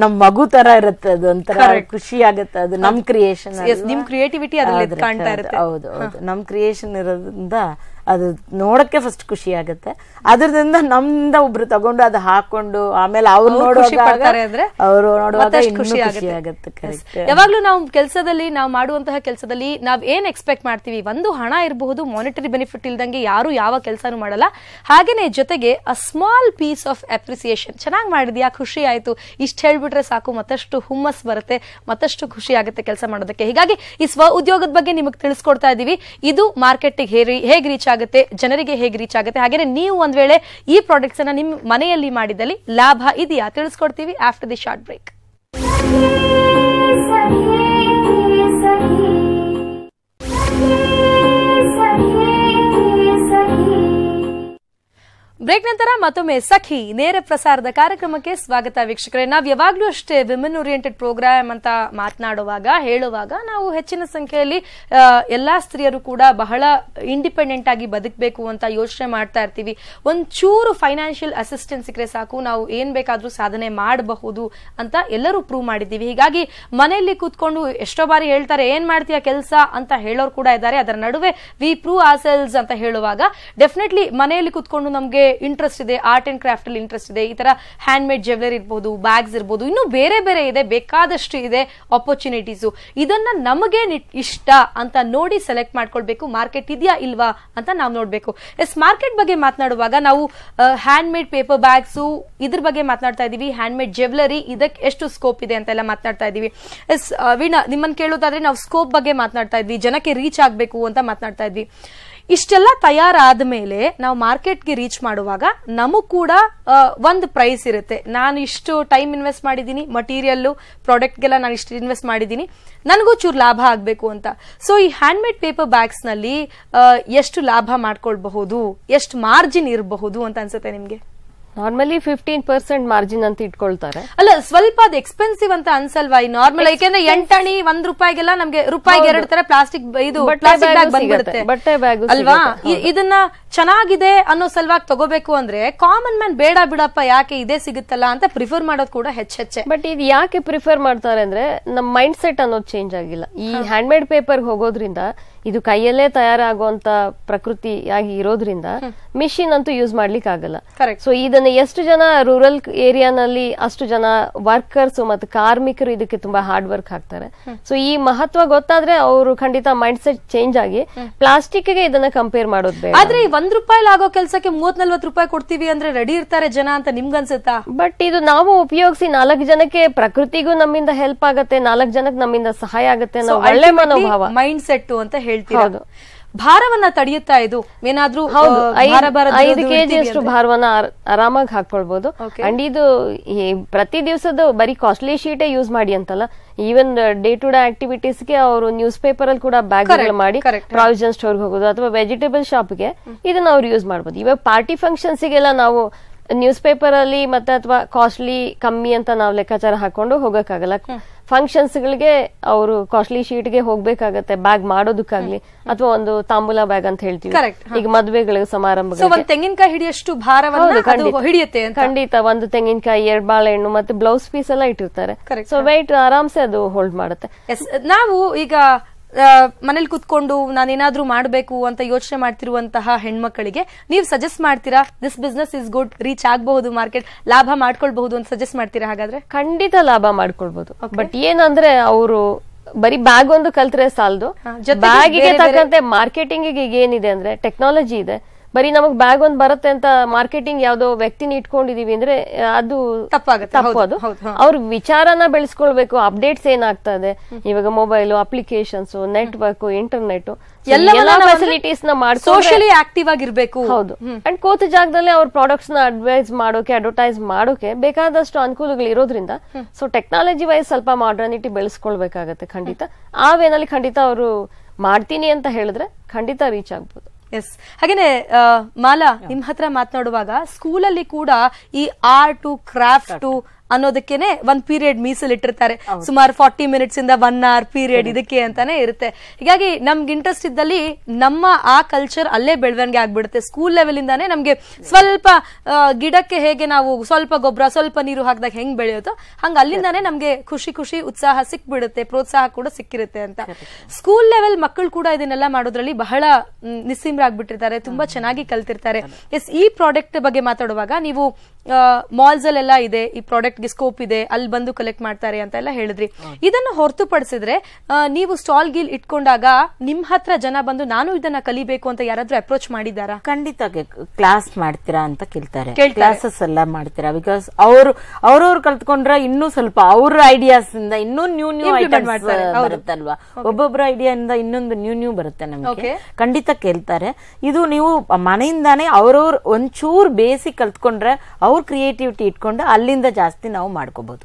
Speaker 3: ನಮ್ ಮಗು ತರ ಇರುತ್ತೆ, ಅದು ಒಂಥರ ಖುಷಿ ಆಗುತ್ತೆ. ಅದು ನಮ್ ಕ್ರಿಯೇಷನ್,
Speaker 1: ನಿಮ್ ಕ್ರಿಯೇಟಿವಿಟಿ ಅದ್ರಲ್ಲಿ ಕಾಣ್ತಾ ಇರುತ್ತೆ.
Speaker 3: ಹೌದು, ನಮ್ ಕ್ರಿಯೇಷನ್ ಇರೋದ್ರಿಂದ ಅದು ನೋಡಕ್ಕೆ ಫಸ್ಟ್ ಖುಷಿ ಆಗುತ್ತೆ. ಅದ್ರದಿಂದ ನಮ್ದ ಒಬ್ರು ತಗೊಂಡು ಅದು ಹಾಕೊಂಡು ಆಮೇಲೆ ಅವ್ರು ನೋಡುವಾಗ ಖುಷಿ ಆಗುತ್ತೆ.
Speaker 1: ಯಾವಾಗ್ಲೂ ನಾವು ಕೆಲಸದಲ್ಲಿ, ನಾವು ಮಾಡುವಂತಹ ಕೆಲಸದಲ್ಲಿ ನಾವ್ ಏನ್ ಎಕ್ಸ್ಪೆಕ್ಟ್ ಮಾಡ್ತೀವಿ, ಒಂದು ಹಣ ಇರಬಹುದು, ಮಾನಿಟರಿ ಬೆನಿಫಿಟ್ ಇಲ್ದಂಗೆ ಯಾರು ಯಾವ ಕೆಲಸನೂ ಮಾಡಲ್ಲ. ಹಾಗೇನೆ ಜೊತೆಗೆ a small piece of appreciation, ಚೆನ್ನಾಗಿ ಮಾಡಿದ್ಯಾ, ಖುಷಿ ಆಯ್ತು, ಇಷ್ಟ ಹೇಳ್ಬಿಟ್ರೆ ಸಾಕು, ಮತ್ತಷ್ಟು ಹುಮ್ಮಸ್ ಬರುತ್ತೆ, ಮತ್ತಷ್ಟು ಖುಷಿ ಆಗುತ್ತೆ ಕೆಲಸ ಮಾಡೋದಕ್ಕೆ. ಹೀಗಾಗಿ ಈ ಸ್ವ ಉದ್ಯೋಗದ ಬಗ್ಗೆ ನಿಮಗೆ ತಿಳಿಸ್ಕೊಡ್ತಾ ಇದೀವಿ. ಇದು ಮಾರ್ಕೆಟಿಗೆ ಹೇಗೆ ರೀಚ್ ಆಗುತ್ತೆ, ಜನರಿಗೆ ಹೇಗೆ ರೀಚ್ ಆಗುತ್ತೆ. ಹಾಗೆ ನೀವು ಒಂದ್ ವೇಳೆ ಈ ಪ್ರಾಡಕ್ಟ್ಸ್ ಅನ್ನ ನಿಮ್ ಮನೆಯಲ್ಲಿ ಮಾಡಿದಲ್ಲಿ ಲಾಭ ಇದೆಯಾ ತಿಳಿಸ್ಕೊಡ್ತೀವಿ after the short break. Break ನಂತರ ಮತ್ತೊಮ್ಮೆ ಸಖಿ ನೇರ ಪ್ರಸಾರದ ಕಾರ್ಯಕ್ರಮಕ್ಕೆ ಸ್ವಾಗತ ವೀಕ್ಷಕರೇ. ನಾವ್ ಯಾವಾಗ್ಲೂ ಅಷ್ಟೇ ವಿಮೆನ್ ಓರಿಯೆಂಟೆಡ್ ಪ್ರೋಗ್ರಾಮ್ ಅಂತ ಮಾತನಾಡುವಾಗ, ಹೇಳುವಾಗ ನಾವು ಹೆಚ್ಚಿನ ಸಂಖ್ಯೆಯಲ್ಲಿ ಎಲ್ಲಾ ಸ್ತ್ರೀಯರು ಕೂಡ ಬಹಳ ಇಂಡಿಪೆಂಡೆಂಟ್ ಆಗಿ ಬದುಕಬೇಕು ಅಂತ ಯೋಚನೆ ಮಾಡ್ತಾ ಇರ್ತೀವಿ. ಒಂಚೂರು ಫೈನಾನ್ಷಿಯಲ್ ಅಸಿಸ್ಟೆನ್ಸ್ ಸಿಕ್ಕರೆ ಸಾಕು, ನಾವು ಏನ್ ಬೇಕಾದ್ರೂ ಸಾಧನೆ ಮಾಡಬಹುದು ಅಂತ ಎಲ್ಲರೂ ಪ್ರೂವ್ ಮಾಡಿದ್ದೀವಿ. ಹೀಗಾಗಿ ಮನೆಯಲ್ಲಿ ಕೂತ್ಕೊಂಡು ಎಷ್ಟೋ ಬಾರಿ ಹೇಳ್ತಾರೆ, ಏನ್ ಮಾಡ್ತೀಯ ಕೆಲಸ ಅಂತ ಹೇಳೋರು ಕೂಡ ಇದ್ದಾರೆ. ಅದರ ನಡುವೆ ವಿ ಪ್ರೂವ್ ಆರ್ಸೆಲ್ಸ್ ಅಂತ ಹೇಳುವಾಗ ಡೆಫಿನೆಟ್ಲಿ ಮನೆಯಲ್ಲಿ ಕೂತ್ಕೊಂಡು ನಮ್ಗೆ ಇಂಟ್ರೆಸ್ಟ್ ಇದೆ, ಆರ್ಟ್ ಅಂಡ್ ಕ್ರಾಫ್ಟ್ ಅಲ್ಲಿ ಇಂಟ್ರೆಸ್ಟ್ ಇದೆ, ಈ ತರ ಹ್ಯಾಂಡ್ ಮೇಡ್ ಜ್ಯುವೆಲರಿ ಇರ್ಬೋದು, ಬ್ಯಾಗ್ಸ್ ಇರ್ಬೋದು, ಇನ್ನು ಬೇರೆ ಬೇರೆ ಇದೆ, ಬೇಕಾದಷ್ಟು ಇದೆ ಆಪರ್ಚುನಿಟೀಸ್. ಇದನ್ನ ನಮಗೆ ಇಷ್ಟ ಅಂತ ನೋಡಿ ಸೆಲೆಕ್ಟ್ ಮಾಡ್ಕೊಳ್ಬೇಕು. ಮಾರ್ಕೆಟ್ ಇದೆಯಾ ಇಲ್ವಾ ಅಂತ ನಾವು ನೋಡ್ಬೇಕು. ಎಸ್, ಮಾರ್ಕೆಟ್ ಬಗ್ಗೆ ಮಾತನಾಡುವಾಗ ನಾವು ಹ್ಯಾಂಡ್ ಮೇಡ್ ಪೇಪರ್ ಬ್ಯಾಗ್ಸ್ ಇದ್ರ ಬಗ್ಗೆ ಮಾತನಾಡ್ತಾ ಇದೀವಿ, ಹ್ಯಾಂಡ್ ಮೇಡ್ ಜ್ಯುವೆಲರಿ ಇದಕ್ಕೆ ಎಷ್ಟು ಸ್ಕೋಪ್ ಇದೆ ಅಂತ ಎಲ್ಲ ಮಾತನಾಡ್ತಾ ಇದೀವಿ. ಎಸ್ ವೀಣಾ, ನಿಮ್ಮನ್ನ ಕೇಳೋದಾದ್ರೆ ನಾವು ಸ್ಕೋಪ್ ಬಗ್ಗೆ ಮಾತನಾಡ್ತಾ ಇದ್ವಿ, ಜನಕ್ಕೆ ರೀಚ್ ಆಗ್ಬೇಕು ಅಂತ ಮಾತನಾಡ್ತಾ ಇದ್ವಿ. ಇಷ್ಟೆಲ್ಲ ತಯಾರಾದ ಮೇಲೆ ನಾವು ಮಾರ್ಕೆಟ್ಗೆ ರೀಚ್ ಮಾಡುವಾಗ ನಮಗ್ ಕೂಡ ಒಂದು ಪ್ರೈಸ್ ಇರುತ್ತೆ. ನಾನು ಇಷ್ಟು ಟೈಮ್ ಇನ್ವೆಸ್ಟ್ ಮಾಡಿದ್ದೀನಿ, ಮಟೀರಿಯಲ್ ಪ್ರಾಡಕ್ಟ್ಗೆಲ್ಲ ನಾನು ಇಷ್ಟು ಇನ್ವೆಸ್ಟ್ ಮಾಡಿದ್ದೀನಿ, ನನಗೂ ಚೂರು ಲಾಭ ಆಗ್ಬೇಕು ಅಂತ. ಸೊ ಈ ಹ್ಯಾಂಡ್ ಮೇಡ್ ಪೇಪರ್ ಬ್ಯಾಗ್ಸ್ ನಲ್ಲಿ ಎಷ್ಟು ಲಾಭ ಮಾಡ್ಕೊಳ್ಬಹುದು, ಎಷ್ಟು ಮಾರ್ಜಿನ್ ಇರಬಹುದು ಅಂತ ಅನ್ಸುತ್ತೆ ನಿಮ್ಗೆ?
Speaker 2: ನಾರ್ಮಲಿ 15% ಮಾರ್ಜಿನ್ ಅಂತ ಇಟ್ಕೊಳ್ತಾರೆ.
Speaker 1: ಅಲ್ಲ, ಸ್ವಲ್ಪ ಅದು ಎಕ್ಸ್ಪೆನ್ಸಿವ್ ಅಂತ ಅನ್ಸಲ್ವಾ ಈ ನಾರ್ಮಲ್? ಯಾಕೆಂದ್ರೆ 8 ಅಣಿ ₹1ಗೆಲ್ಲ ನಮ್ಗೆ ರೂಪಾಯಿಗೆ 2 ತರ ಪ್ಲಾಸ್ಟಿಕ್ ಬ್ಯಾಗ್ ಬಂದ್ಬಿಡುತ್ತೆ,
Speaker 2: ಬಟ್ಟೆ ಬ್ಯಾಗ್
Speaker 1: ಅಲ್ವಾ? ಇದನ್ನ ಚೆನ್ನಾಗಿದೆ ಅನ್ನೋ ಸಲುವಾಗಿ ತಗೋಬೇಕು ಅಂದ್ರೆ ಕಾಮನ್ ಮ್ಯಾನ್ ಬೇಡ ಬಿಡಪ್ಪ, ಯಾಕೆ ಇದೇ ಸಿಗುತ್ತಲ್ಲ ಅಂತ ಪ್ರಿಫರ್ ಮಾಡೋದು ಕೂಡ ಹೆಚ್ಚೆ.
Speaker 2: ಬಟ್ ಇದು ಯಾಕೆ ಪ್ರಿಫರ್ ಮಾಡ್ತಾರೆ ಅಂದ್ರೆ ನಮ್ ಮೈಂಡ್ ಸೆಟ್ ಅನ್ನೋದು ಚೇಂಜ್ ಆಗಿಲ್ಲ. ಈ ಹ್ಯಾಂಡ್ ಮೇಡ್ ಪೇಪರ್ ಹೋಗೋದ್ರಿಂದ ಇದು ಕೈಯಲ್ಲೇ ತಯಾರಾಗುವಂತ ಪ್ರಕೃತಿಯಾಗಿ ಇರೋದ್ರಿಂದ ಮಿಷಿನ್ ಅಂತೂ ಯೂಸ್ ಮಾಡ್ಲಿಕ್ಕೆ ಆಗಲ್ಲ. ಸೊ ಇದನ್ನ ಎಷ್ಟು ಜನ ರೂರಲ್ ಏರಿಯಾನಲ್ಲಿ ಅಷ್ಟು ಜನ ವರ್ಕರ್ಸ್ ಮತ್ತು ಕಾರ್ಮಿಕರು ಇದಕ್ಕೆ ತುಂಬಾ ಹಾರ್ಡ್ ವರ್ಕ್ ಹಾಕ್ತಾರೆ. ಸೊ ಈ ಮಹತ್ವ ಗೊತ್ತಾದ್ರೆ ಅವರು ಖಂಡಿತ ಮೈಂಡ್ ಸೆಟ್ ಚೇಂಜ್ ಆಗಿ ಪ್ಲಾಸ್ಟಿಕ್ ಗೆ ಇದನ್ನ ಕಂಪೇರ್ ಮಾಡೋದು ಬೇಡ.
Speaker 1: ಆದ್ರೆ ₹1 ಆಗೋ ಕೆಲಸಕ್ಕೆ ₹30-40 ಕೊಡ್ತೀವಿ ಅಂದ್ರೆ ರೆಡಿ ಇರ್ತಾರೆ ಜನ ಅಂತ ನಿಮ್ಗನ್ಸುತ್ತಾ?
Speaker 2: ಬಟ್ ಇದು ನಾವು ಉಪಯೋಗಿಸಿ 4 ಜನಕ್ಕೆ, ಪ್ರಕೃತಿಗೂ ನಮ್ಮಿಂದ ಹೆಲ್ಪ್ ಆಗತ್ತೆ, 4 ಜನಕ್ಕೆ ನಮ್ಮಿಂದ ಸಹಾಯ ಆಗತ್ತೆ ಅನ್ನೋ ಒಳ್ಳೆ ಮನೋಭಾವ,
Speaker 1: ಮೈಂಡ್ ಸೆಟ್ ಅಂತ ಹೇಳ್ತೀವಿ. ಭಾರವನ್ನ ತಡೆಯುತ್ತಾ ಇದು ಏನಾದ್ರೂ?
Speaker 2: 5 kg ಅಷ್ಟು ಭಾರವನ್ನ ಆರಾಮಾಗಿ ಹಾಕೊಳ್ಬಹುದು. ಅಂಡ್ ಇದು ಪ್ರತಿ ದಿವಸದ ಬರೀ ಕಾಸ್ಟ್ಲಿ ಶೀಟೇ ಯೂಸ್ ಮಾಡಿ ಅಂತಲ್ಲ, even day to day activities ಗೆ ಅವರು ನ್ಯೂಸ್ ಪೇಪರ್ ಅಲ್ಲಿ ಕೂಡ ಬ್ಯಾಗ್ ಮಾಡಿ ಪ್ರಾವಿಷನ್ ಸ್ಟೋರ್ ಹೋಗೋದು ಅಥವಾ ವೆಜಿಟೇಬಲ್ ಶಾಪ್ ಗೆ ಇದನ್ನ ಅವ್ರು ಯೂಸ್ ಮಾಡಬಹುದು. ಇವಾಗ ಪಾರ್ಟಿ ಫಂಕ್ಷನ್ಸ್ ಗೆಲ್ಲ ನಾವು ನ್ಯೂಸ್ ಪೇಪರ್ ಅಲ್ಲಿ ಮತ್ತೆ ಅಥವಾ ಕಾಸ್ಟ್ಲಿ ಕಮ್ಮಿ ಅಂತ ನಾವು ಲೆಕ್ಕಾಚಾರ ಹಾಕೊಂಡು ಹೋಗಕ್ಕಾಗಲ್ಲ. ಫಂಕ್ಷನ್ಸ್ ಗಳಿಗೆ ಅವರು ಕಾಸ್ಟ್ಲಿ ಶೀಟ್ ಗೆ ಹೋಗ್ಬೇಕಾಗತ್ತೆ ಬ್ಯಾಗ್ ಮಾಡೋದಕ್ಕಾಗ್ಲಿ, ಅಥವಾ ಒಂದು ತಾಂಬೂಲ ಬ್ಯಾಗ್ ಅಂತ ಹೇಳ್ತೀವಿ ಈಗ ಮದುವೆಗಳಿಗೆ, ಸಮಾರಂಭಗಳಿಗೆ.
Speaker 1: ತೆಂಗಿನಕಾಯಿ ಹಿಡಿಯಷ್ಟು ಭಾರವನ್ನು ಹಿಡಿಯುತ್ತೆ
Speaker 2: ಖಂಡಿತ. ಒಂದು ತೆಂಗಿನಕಾಯಿ, 2 ಬಾಳೆಹಣ್ಣು ಮತ್ತೆ ಬ್ಲೌಸ್ ಪೀಸ್ ಎಲ್ಲ ಇಟ್ಟಿರ್ತಾರೆ. ಸೊ ವೆಯ್ಟ್ ಆರಾಮ್ಸೆ ಅದು ಹೋಲ್ಡ್ ಮಾಡುತ್ತೆ.
Speaker 1: ನಾವು ಈಗ ಮನೇಲಿ ಕುತ್ಕೊಂಡು ನಾನೇನಾದ್ರೂ ಮಾಡಬೇಕು ಅಂತ ಯೋಚನೆ ಮಾಡ್ತಿರುವಂತಹ ಹೆಣ್ಮಕ್ಕಳಿಗೆ ನೀವು ಸಜೆಸ್ಟ್ ಮಾಡ್ತೀರಾ, this business is good, reach ಆಗಬಹುದು, ಮಾರ್ಕೆಟ್ ಲಾಭ ಮಾಡ್ಕೊಳ್ಬಹುದು ಅಂತ ಸಜೆಸ್ಟ್ ಮಾಡ್ತೀರಾ? ಹಾಗಾದ್ರೆ
Speaker 2: ಖಂಡಿತ ಲಾಭ ಮಾಡ್ಕೊಳ್ಬಹುದು. ಬಟ್ ಏನಂದ್ರೆ ಅವರು ಬರೀ ಬ್ಯಾಗ್ ಒಂದು ಕಲ್ತ್ರೆ ಸಾಲದು, ಬ್ಯಾಗಿಗೆ ತಕ್ಕಂತೆ ಮಾರ್ಕೆಟಿಂಗ್ ಈಗ ಏನಿದೆ ಅಂದ್ರೆ ಟೆಕ್ನಾಲಜಿ ಇದೆ, ಬರೀ ನಮಗ್ ಬ್ಯಾಗ್ ಒಂದ್ ಬರುತ್ತೆ ಅಂತ ಮಾರ್ಕೆಟಿಂಗ್ ಯಾವ್ದೋ ವ್ಯಕ್ತಿನ ಇಟ್ಕೊಂಡಿದೀವಿ ಅಂದ್ರೆ ಅದು ತಪ್ಪು. ಅದು ಅವ್ರ ವಿಚಾರನ ಬೆಳೆಸ್ಕೊಳ್ಬೇಕು. ಅಪ್ಡೇಟ್ಸ್ ಏನಾಗ್ತಾ ಇದೆ ಇವಾಗ, ಮೊಬೈಲ್ ಅಪ್ಲಿಕೇಶನ್ಸ್, ನೆಟ್ವರ್ಕ್, ಇಂಟರ್ನೆಟ್, ಎಲ್ಲಾ ಫೆಸಿಲಿಟೀಸ್ ನ ಮಾಡಿ
Speaker 1: ಸೋಷಿಯಲಿ ಆಕ್ಟಿವ್ ಆಗಿರ್ಬೇಕು.
Speaker 2: ಹೌದು. ಅಂಡ್ ಕೂತ ಜಾಗದಲ್ಲೇ ಅವ್ರ ಪ್ರಾಡಕ್ಟ್ಸ್ ನ ಅಡ್ವರ್ಟೈಸ್ ಮಾಡೋಕೆ ಬೇಕಾದಷ್ಟು ಅನುಕೂಲಗಳು ಇರೋದ್ರಿಂದ ಸೊ ಟೆಕ್ನಾಲಜಿ ವೈಸ್ ಸ್ವಲ್ಪ ಮಾಡರ್ನಿಟಿ ಬೆಳೆಸ್ಕೊಳ್ಬೇಕಾಗತ್ತೆ. ಖಂಡಿತ ಆ ವೇನಲ್ಲಿ ಖಂಡಿತ ಅವರು ಮಾಡ್ತೀನಿ ಅಂತ ಹೇಳಿದ್ರೆ ಖಂಡಿತ ರೀಚ್ ಆಗ್ಬೋದು.
Speaker 1: ಎಸ್. ಹಾಗೇನೆ ಮಾಲಾ, ನಿಮ್ ಹತ್ರ ಮಾತನಾಡುವಾಗ ಸ್ಕೂಲಲ್ಲಿ ಕೂಡ ಈ ಆರ್ಟ್ ಕ್ರಾಫ್ಟ್ ಅನ್ನೋದಕ್ಕೇನೆ ಒಂದ್ ಪೀರಿಯಡ್ ಮೀಸಲಿಟ್ಟಿರ್ತಾರೆ. ಸುಮಾರು 40 minutes ಇಂದ 1 hour ಪೀರಿಯಡ್ ಇದಕ್ಕೆ ಅಂತಾನೆ ಇರುತ್ತೆ. ಹೀಗಾಗಿ ನಮ್ಗೆ ಇಂಟ್ರೆಸ್ಟ್ ಇದ್ದಲ್ಲಿ ನಮ್ಮ ಆ ಕಲ್ಚರ್ ಅಲ್ಲೇ ಬೆಳವಣಿಗೆ ಆಗ್ಬಿಡುತ್ತೆ. ಸ್ಕೂಲ್ ಲೆವೆಲ್ ಇಂದಾನೆ ನಮ್ಗೆ ಸ್ವಲ್ಪ ಗಿಡಕ್ಕೆ ಹೇಗೆ ನಾವು ಸ್ವಲ್ಪ ಗೊಬ್ಬರ ಸ್ವಲ್ಪ ನೀರು ಹಾಕಿದಾಗ ಹೆಂಗ್ ಬೆಳೆಯುತ್ತೋ ಹಂಗ ಅಲ್ಲಿಂದಾನೆ ನಮ್ಗೆ ಖುಷಿ ಉತ್ಸಾಹ ಸಿಕ್ಬಿಡುತ್ತೆ, ಪ್ರೋತ್ಸಾಹ ಕೂಡ ಸಿಕ್ಕಿರುತ್ತೆ ಅಂತ. ಸ್ಕೂಲ್ ಲೆವೆಲ್ ಮಕ್ಕಳು ಕೂಡ ಇದನ್ನೆಲ್ಲ ಮಾಡೋದ್ರಲ್ಲಿ ಬಹಳ ನಿಸ್ಸೀಮರಾಗ್ಬಿಟ್ಟಿರ್ತಾರೆ, ತುಂಬಾ ಚೆನ್ನಾಗಿ ಕಲ್ತಿರ್ತಾರೆ. ಎಸ್, ಈ ಪ್ರಾಡಕ್ಟ್ ಬಗ್ಗೆ ಮಾತಾಡುವಾಗ ನೀವು ಮಾಲ್ಸ್ ಅಲ್ಲೆಲ್ಲ ಇದೆ, ಈ ಪ್ರಾಡಕ್ಟ್ ಗೆ ಸ್ಕೋಪ್ ಇದೆ, ಅಲ್ಲಿ ಬಂದು ಕಲೆಕ್ಟ್ ಮಾಡ್ತಾರೆ ಅಂತ ಎಲ್ಲ ಹೇಳಿದ್ರಿ. ಇದನ್ನು ಹೊರತುಪಡಿಸಿದ್ರೆ ನೀವು ಸ್ಟಾಲ್ ಗೀಲ್ ಇಟ್ಕೊಂಡಾಗ ನಿಮ್ ಹತ್ರ ಜನ ಬಂದು ನಾನು ಇದನ್ನ ಕಲಿಬೇಕು ಅಂತ ಯಾರಾದ್ರೂ ಅಪ್ರೋಚ್ ಮಾಡಿದಾರಾ?
Speaker 3: ಖಂಡಿತ ಕ್ಲಾಸ್ ಮಾಡ್ತೀರಾ ಅಂತ ಕೇಳ್ತಾರೆ, ಕ್ಲಾಸಸ್ ಎಲ್ಲ ಮಾಡ್ತೀರಾ. ಬಿಕಾಸ್ ಅವ್ರವ್ರು ಕಲ್ತ್ಕೊಂಡ್ರೆ ಇನ್ನೂ ಸ್ವಲ್ಪ ಅವ್ರ ಐಡಿಯಾಸ್ ಇಂದ ಇನ್ನೂ ನ್ಯೂ ಐಟಮ್ಸ್ ಬರುತ್ತಲ್ವಾ, ಒಬ್ಬೊಬ್ಬರ ಐಡಿಯಾ ಇಂದ ಇನ್ನೊಂದು ನ್ಯೂ ಬರುತ್ತೆ ನಮಗೆ. ಖಂಡಿತ ಕೇಳ್ತಾರೆ. ಇದು ನೀವು ಮನೆಯಿಂದಾನೇ ಅವ್ರವ್ರು ಒಂಚೂರು ಬೇಸಿಕ್ ಕಲ್ತ್ಕೊಂಡ್ರೆ ಅವ್ರ ಕ್ರಿಯೇಟಿವಿಟಿ ಇಟ್ಕೊಂಡು ಅಲ್ಲಿಂದ ಜಾಸ್ತಿ ನಾವು ಮಾಡ್ಕೋಬಹುದು.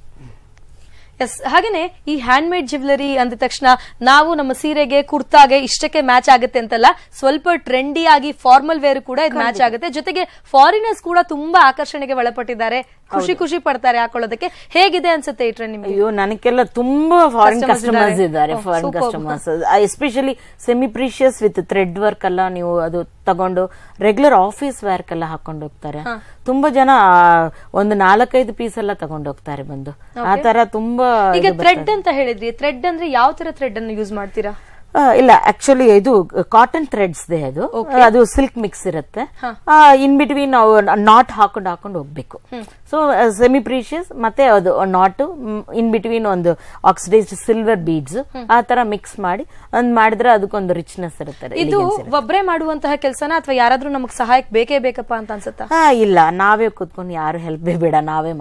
Speaker 1: ಎಸ್. ಹಾಗೇನೆ ಈ ಹ್ಯಾಂಡ್ ಮೇಡ್ ಜ್ಯುವೆಲರಿ ಅಂದ ತಕ್ಷಣ ನಾವು ನಮ್ಮ ಸೀರೆಗೆ ಕುರ್ತಾಗೆ ಇಷ್ಟಕ್ಕೆ ಮ್ಯಾಚ್ ಆಗುತ್ತೆ ಅಂತಲ್ಲ, ಸ್ವಲ್ಪ ಟ್ರೆಂಡಿ ಆಗಿ ಫಾರ್ಮಲ್ ವೇರ್ ಕೂಡ ಇದು ಮ್ಯಾಚ್ ಆಗುತ್ತೆ. ಜೊತೆಗೆ ಫಾರಿನರ್ಸ್ ಕೂಡ ತುಂಬಾ ಆಕರ್ಷಣೆಗೆ ಒಳಪಟ್ಟಿದ್ದಾರೆ, ಖುಷಿ ಪಡ್ತಾರೆ ಹಾಕೊಳ್ಳೋದಕ್ಕೆ. ಹೇಗಿದೆ ಅನ್ಸುತ್ತೆ ಈ ಟ್ರೆಂಡ್ ನಿಮಗೆ?
Speaker 3: ಅಯ್ಯೋ, ನನಗೆಲ್ಲ ತುಂಬಾ ಫಾರಿನ್ ಕಸ್ಟಮರ್ಸ್ ಇದ್ದಾರೆ. Foreign customers especially semi precious with thread work ಎಲ್ಲ ನೀವು ಅದು ತಗೊಂಡು ರೆಗ್ಯುಲರ್ ಆಫೀಸ್ ವೇರ್ ಎಲ್ಲ ಹಾಕೊಂಡು ಹೋಗ್ತಾರೆ. ತುಂಬಾ ಜನ ಒಂದು 4-5 ಪೀಸ್ ಎಲ್ಲ ತಗೊಂಡು ಹೋಗ್ತಾರೆ ಬಂದು. ಆ ತರ ತುಂಬಾ.
Speaker 1: ಈಗ ಥ್ರೆಡ್ ಅಂತ ಹೇಳಿದ್ರಿ, ಥ್ರೆಡ್ ಅಂದ್ರೆ ಯಾವ ತರ ಥ್ರೆಡ್ ಅನ್ನು ಯೂಸ್ ಮಾಡ್ತೀರಾ?
Speaker 3: ಇಲ್ಲ, ಆಕ್ಚುಲಿ ಇದು ಕಾಟನ್ ಥ್ರೆಡ್ಸ್ ದೇ. ಅದು ಸಿಲ್ಕ್ ಮಿಕ್ಸ್ ಇರುತ್ತೆ. ಇನ್ ಬಿಟ್ವೀನ್ ನಾವು ನಾಟ್ ಹಾಕೊಂಡು ಹೋಗ್ಬೇಕು. ಸೊ ಸೆಮಿ ಪ್ರೀಶಿಯಸ್ ಮತ್ತೆ ಅದು ನಾಟ್ ಇನ್ ಬಿಟ್ವೀನ್ ಒಂದು ಆಕ್ಸಿಡೈಸ್ಡ್ ಸಿಲ್ವರ್ ಬೀಡ್ಸ್ ಆ ತರ ಮಿಕ್ಸ್ ಮಾಡಿ ಮಾಡಿದ್ರೆ ಅದಕ್ಕೊಂದು ರಿಚ್ನೆಸ್ ಇರುತ್ತೆ.
Speaker 1: ಇದು ಒಬ್ಬರೇ ಮಾಡುವಂತಹ ಕೆಲಸನ ಅಥವಾ ಯಾರಾದ್ರೂ ನಮಗ್ ಸಹಾಯಕ್ಕೆ ಬೇಕೇ ಬೇಕಪ್ಪ ಅಂತ ಅನ್ಸುತ್ತಾ?
Speaker 3: ಇಲ್ಲ, ನಾವೇ ಕೂತ್ಕೊಂಡು ಯಾರು ಹೆಲ್ಪ್ ಬೇಡ, ನಾವೇ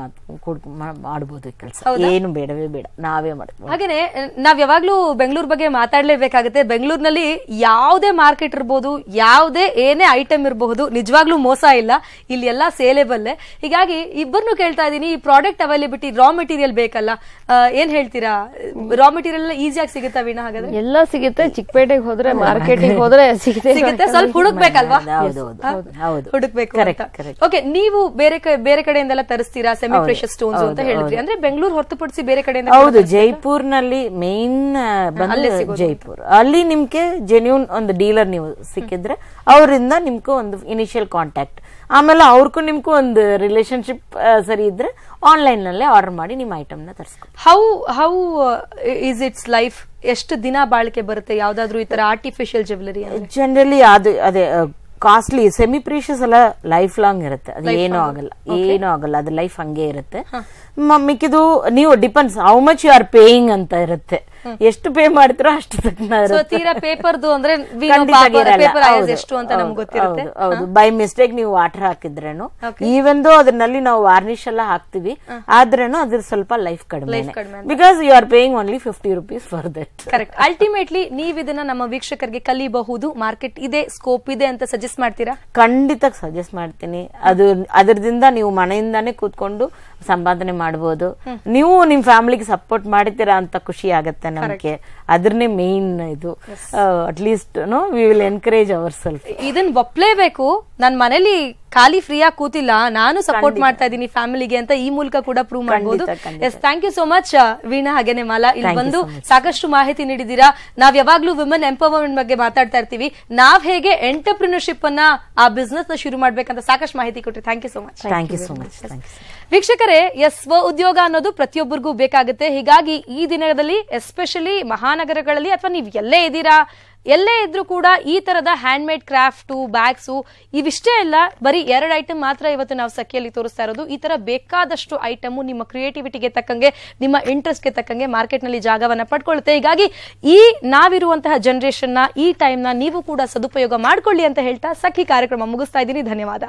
Speaker 3: ಮಾಡಬಹುದು ಕೆಲಸ. ಏನು ಬೇಡವೇ ಬೇಡ, ನಾವೇ ಮಾಡ್ತೀವಿ.
Speaker 1: ಹಾಗೇನೆ ನಾವ್ ಯಾವಾಗ್ಲೂ ಬೆಂಗಳೂರು ಬಗ್ಗೆ ಮಾತಾಡ್ಲೇಬೇಕಾಗುತ್ತೆ. ಬೆಂಗಳೂರಿನಲ್ಲಿ ಯಾವುದೇ ಮಾರ್ಕೆಟ್ ಇರಬಹುದು, ಯಾವುದೇ ಏನೇ ಐಟಮ್ ಇರಬಹುದು, ನಿಜವಾಗ್ಲೂ ಮೋಸ ಇಲ್ಲ. ಇಲ್ಲಿ ಎಲ್ಲಾ ಸೇಲೆಬಲ್. ಹೀಗಾಗಿ ಇಬ್ಬರನ್ನು ಕೇಳ್ತಾ ಇದೀನಿ, ಈ ಪ್ರಾಡಕ್ಟ್ ಅವೈಲೇಬಿಲಿಟಿ, ರಾ ಮೆಟೀರಿಯಲ್ ಬೇಕಲ್ಲ, ಏನ್ ಹೇಳ್ತೀರಾ? ರಾ ಮೆಟೀರಿಯಲ್ ಎಲ್ಲ ಈಸಿಯಾಗಿ ಸಿಗುತ್ತಾ ವೀಣಾ? ಹಾಗಾದ್ರೆ
Speaker 2: ಎಲ್ಲ ಸಿಗುತ್ತೆ. ಚಿಕ್ಕಪೇಟೆಗೆ ಹೋದ್ರೆ, ಮಾರ್ಕೆಟಿಗೆ ಹೋದ್ರೆ ಸಿಗುತ್ತೆ.
Speaker 1: ಸ್ವಲ್ಪ ಹುಡುಕ್ಬೇಕಲ್ವಾ? ಹುಡುಕ್ಬೇಕು. ಓಕೆ, ನೀವು ಬೇರೆ ಕಡೆಯಿಂದೆಲ್ಲ ತರಿಸ್ತೀರಾ ಸೆಮಿ ಪ್ರೆಷಸ್ ಸ್ಟೋನ್ಸ್ ಅಂತ ಹೇಳಿದ್ರಿ. ಅಂದ್ರೆ ಬೆಂಗಳೂರು ಹೊರತುಪಡಿಸಿ ಬೇರೆ ಕಡೆಯಿಂದ?
Speaker 3: ಹೌದು, ಜೈಪುರ್ನಲ್ಲಿ ಮೇನ್ ಜೈಪುರ್. ಅಲ್ಲಿ ನಿಮ್ಗೆ ಜೆನ್ಯೂನ್ ಒಂದು ಡೀಲರ್ ನೀವು ಸಿಕ್ಕಿದ್ರೆ ಅವರಿಂದ ನಿಮ್ಗೂ ಒಂದು ಇನಿಷಿಯಲ್ ಕಾಂಟ್ಯಾಕ್ಟ್, ಆಮೇಲೆ ಅವ್ರಿಗೂ ನಿಮ್ಗೂ ಒಂದು ರಿಲೇಶನ್ಶಿಪ್ ಸರಿ ಇದ್ರೆ ಆನ್ಲೈನ್ ನಲ್ಲೇ ಆರ್ಡರ್ ಮಾಡಿ ನಿಮ್ಮ ಐಟಮ್ ನ ತರಿಸ್ಕೊ.
Speaker 1: How is its life? ಎಷ್ಟು ದಿನ ಬಾಳಿಕೆ ಬರುತ್ತೆ ಯಾವ್ದಾದ್ರು ಈ ತರ ಆರ್ಟಿಫಿಷಿಯಲ್ ಜ್ಯುವೆಲರಿ?
Speaker 3: ಜನರಲಿ ಅದೇ ಕಾಸ್ಟ್ಲಿ ಸೆಮಿ ಪ್ರೀಶಿಯಸ್ ಎಲ್ಲ ಲೈಫ್ ಲಾಂಗ್ ಇರುತ್ತೆ. ಅದು ಏನೂ ಆಗಲ್ಲ, ಅದು ಲೈಫ್ ಹಂಗೆ ಇರುತ್ತೆ. ಮಿಕ್ಕಿದು ನೀವು depends how much you are paying ಅಂತ ಇರುತ್ತೆ. ಎಷ್ಟು ಪೇ ಮಾಡ್ತಿರೋ ಅಷ್ಟು
Speaker 1: ತೀರಾ ಪೇಪರ್ದು ಅಂದ್ರೆ ಎಷ್ಟು ಅಂತ ನಮ್ಗೆ ಗೊತ್ತಿರುತ್ತೆ.
Speaker 3: ಹೌದು, ಬೈ ಮಿಸ್ಟೇಕ್ ನೀವು ವಾಟರ್ ಹಾಕಿದ್ರೇನು, ಈವನ್ ದೋ ಅದ್ರಲ್ಲಿ ನಾವು ವಾರ್ನಿಶ್ ಎಲ್ಲ ಹಾಕ್ತಿವಿ, ಆದ್ರೇನು ಅದ್ರ ಸ್ವಲ್ಪ ಲೈಫ್ ಕಡಿಮೆ. Because you are paying only 50 rupees for that.
Speaker 1: Correct. Ultimately ನೀವ್ ಇದನ್ನ ನಮ್ಮ ವೀಕ್ಷಕರಿಗೆ ಕಲಿಬಹುದು, ಮಾರ್ಕೆಟ್ ಇದೆ, ಸ್ಕೋಪ್ ಇದೆ ಅಂತ ಸಜೆಸ್ಟ್ ಮಾಡ್ತೀರಾ?
Speaker 3: ಖಂಡಿತ ಸಜೆಸ್ಟ್ ಮಾಡ್ತೀನಿ. ಅದರಿಂದ ನೀವು ಮನೆಯಿಂದಾನೇ ಕೂತ್ಕೊಂಡು ಸಂಪಾದನೆ ಮಾಡಬಹುದು. ನೀವು ನಿಮ್ ಫ್ಯಾಮಿಲಿಗೆ ಸಪೋರ್ಟ್ ಮಾಡ್ತೀರಾ ಅಂತ ಖುಷಿ ಆಗತ್ತೆ ನಮ್ಗೆ. ಅದ್ರನ್ನೇ ಮೇನ್ ಇದು. At least we will encourage our self.
Speaker 1: ಇದನ್ನ ಒಪ್ಲೇಬೇಕು. ನನ್ ಮನೇಲಿ ಖಾಲಿ ಫ್ರೀಯಾಗಿ ಕೂತಿಲ್ಲ, ನಾನು ಸಪೋರ್ಟ್ ಮಾಡ್ತಾ ಇದ್ದೀನಿ ಫ್ಯಾಮಿಲಿಗೆ ಅಂತ ಈ ಮೂಲಕ ಕೂಡ ಪ್ರೂವ್ ಮಾಡಬಹುದು. Yes, thank you so much Veena ಹಾಗೇನೆ ಮಾಲಾ. ಇಲ್ಲಿ ಬಂದು ಸಾಕಷ್ಟು ಮಾಹಿತಿ ನೀಡಿದೀರಾ. ನಾವ್ ಯಾವಾಗ್ಲೂ ವಿಮೆನ್ ಎಂಪವರ್ಮೆಂಟ್ ಬಗ್ಗೆ ಮಾತಾಡ್ತಾ ಇರ್ತೀವಿ. ನಾವ್ ಹೇಗೆ ಎಂಟರ್ಪ್ರಿನರ್ಶಿಪ್ ಅನ್ನ, ಆ ಬಿಸ್ನೆಸ್ ನ ಶುರು ಮಾಡ್ಬೇಕಂತ ಸಾಕಷ್ಟು ಮಾಹಿತಿ ಕೊಟ್ರಿ. Thank you so much.
Speaker 3: Thank you so much.
Speaker 1: ವೀಕ್ಷಕರೇ, ಸ್ವ ಉದ್ಯೋಗ ಅನ್ನೋದು ಪ್ರತಿಯೊಬ್ಬರಿಗೂ ಬೇಕಾಗುತ್ತೆ. ಹೀಗಾಗಿ ಈ ದಿನದಲ್ಲಿ ಎಸ್ಪೆಷಲಿ ಮಹಾನಗರಗಳಲ್ಲಿ ಅಥವಾ ನೀವು ಎಲ್ಲೇ ಇದ್ದೀರಾ, ಎಲ್ಲೇ ಇದ್ರೂ ಕೂಡ ಈ ತರದ ಹ್ಯಾಂಡ್ ಮೇಡ್ ಕ್ರಾಫ್ಟು ಬ್ಯಾಗ್ಸು ಇವಿಷ್ಟೇ ಅಲ್ಲ, ಬರೀ 2 ಐಟಮ್ ಮಾತ್ರ ಇವತ್ತು ನಾವು ಸಖಿಯಲ್ಲಿ ತೋರಿಸ್ತಾ ಇರೋದು. ಈ ತರ ಬೇಕಾದಷ್ಟು ಐಟಮ್ ನಿಮ್ಮ ಕ್ರಿಯೇಟಿವಿಟಿಗೆ ತಕ್ಕಂಗೆ, ನಿಮ್ಮ ಇಂಟ್ರೆಸ್ಟ್ಗೆ ತಕ್ಕಂಗೆ ಮಾರ್ಕೆಟ್ ನಲ್ಲಿ ಜಾಗವನ್ನ ಪಡ್ಕೊಳ್ಳುತ್ತೆ. ಹೀಗಾಗಿ ಈ ನಾವಿರುವಂತಹ ಜನರೇಷನ್ ನ, ಈ ಟೈಮ್ ನ ನೀವು ಕೂಡ ಸದುಪಯೋಗ ಮಾಡ್ಕೊಳ್ಳಿ ಅಂತ ಹೇಳ್ತಾ ಸಖಿ ಕಾರ್ಯಕ್ರಮ ಮುಗಿಸ್ತಾ ಇದ್ದೀನಿ. ಧನ್ಯವಾದ.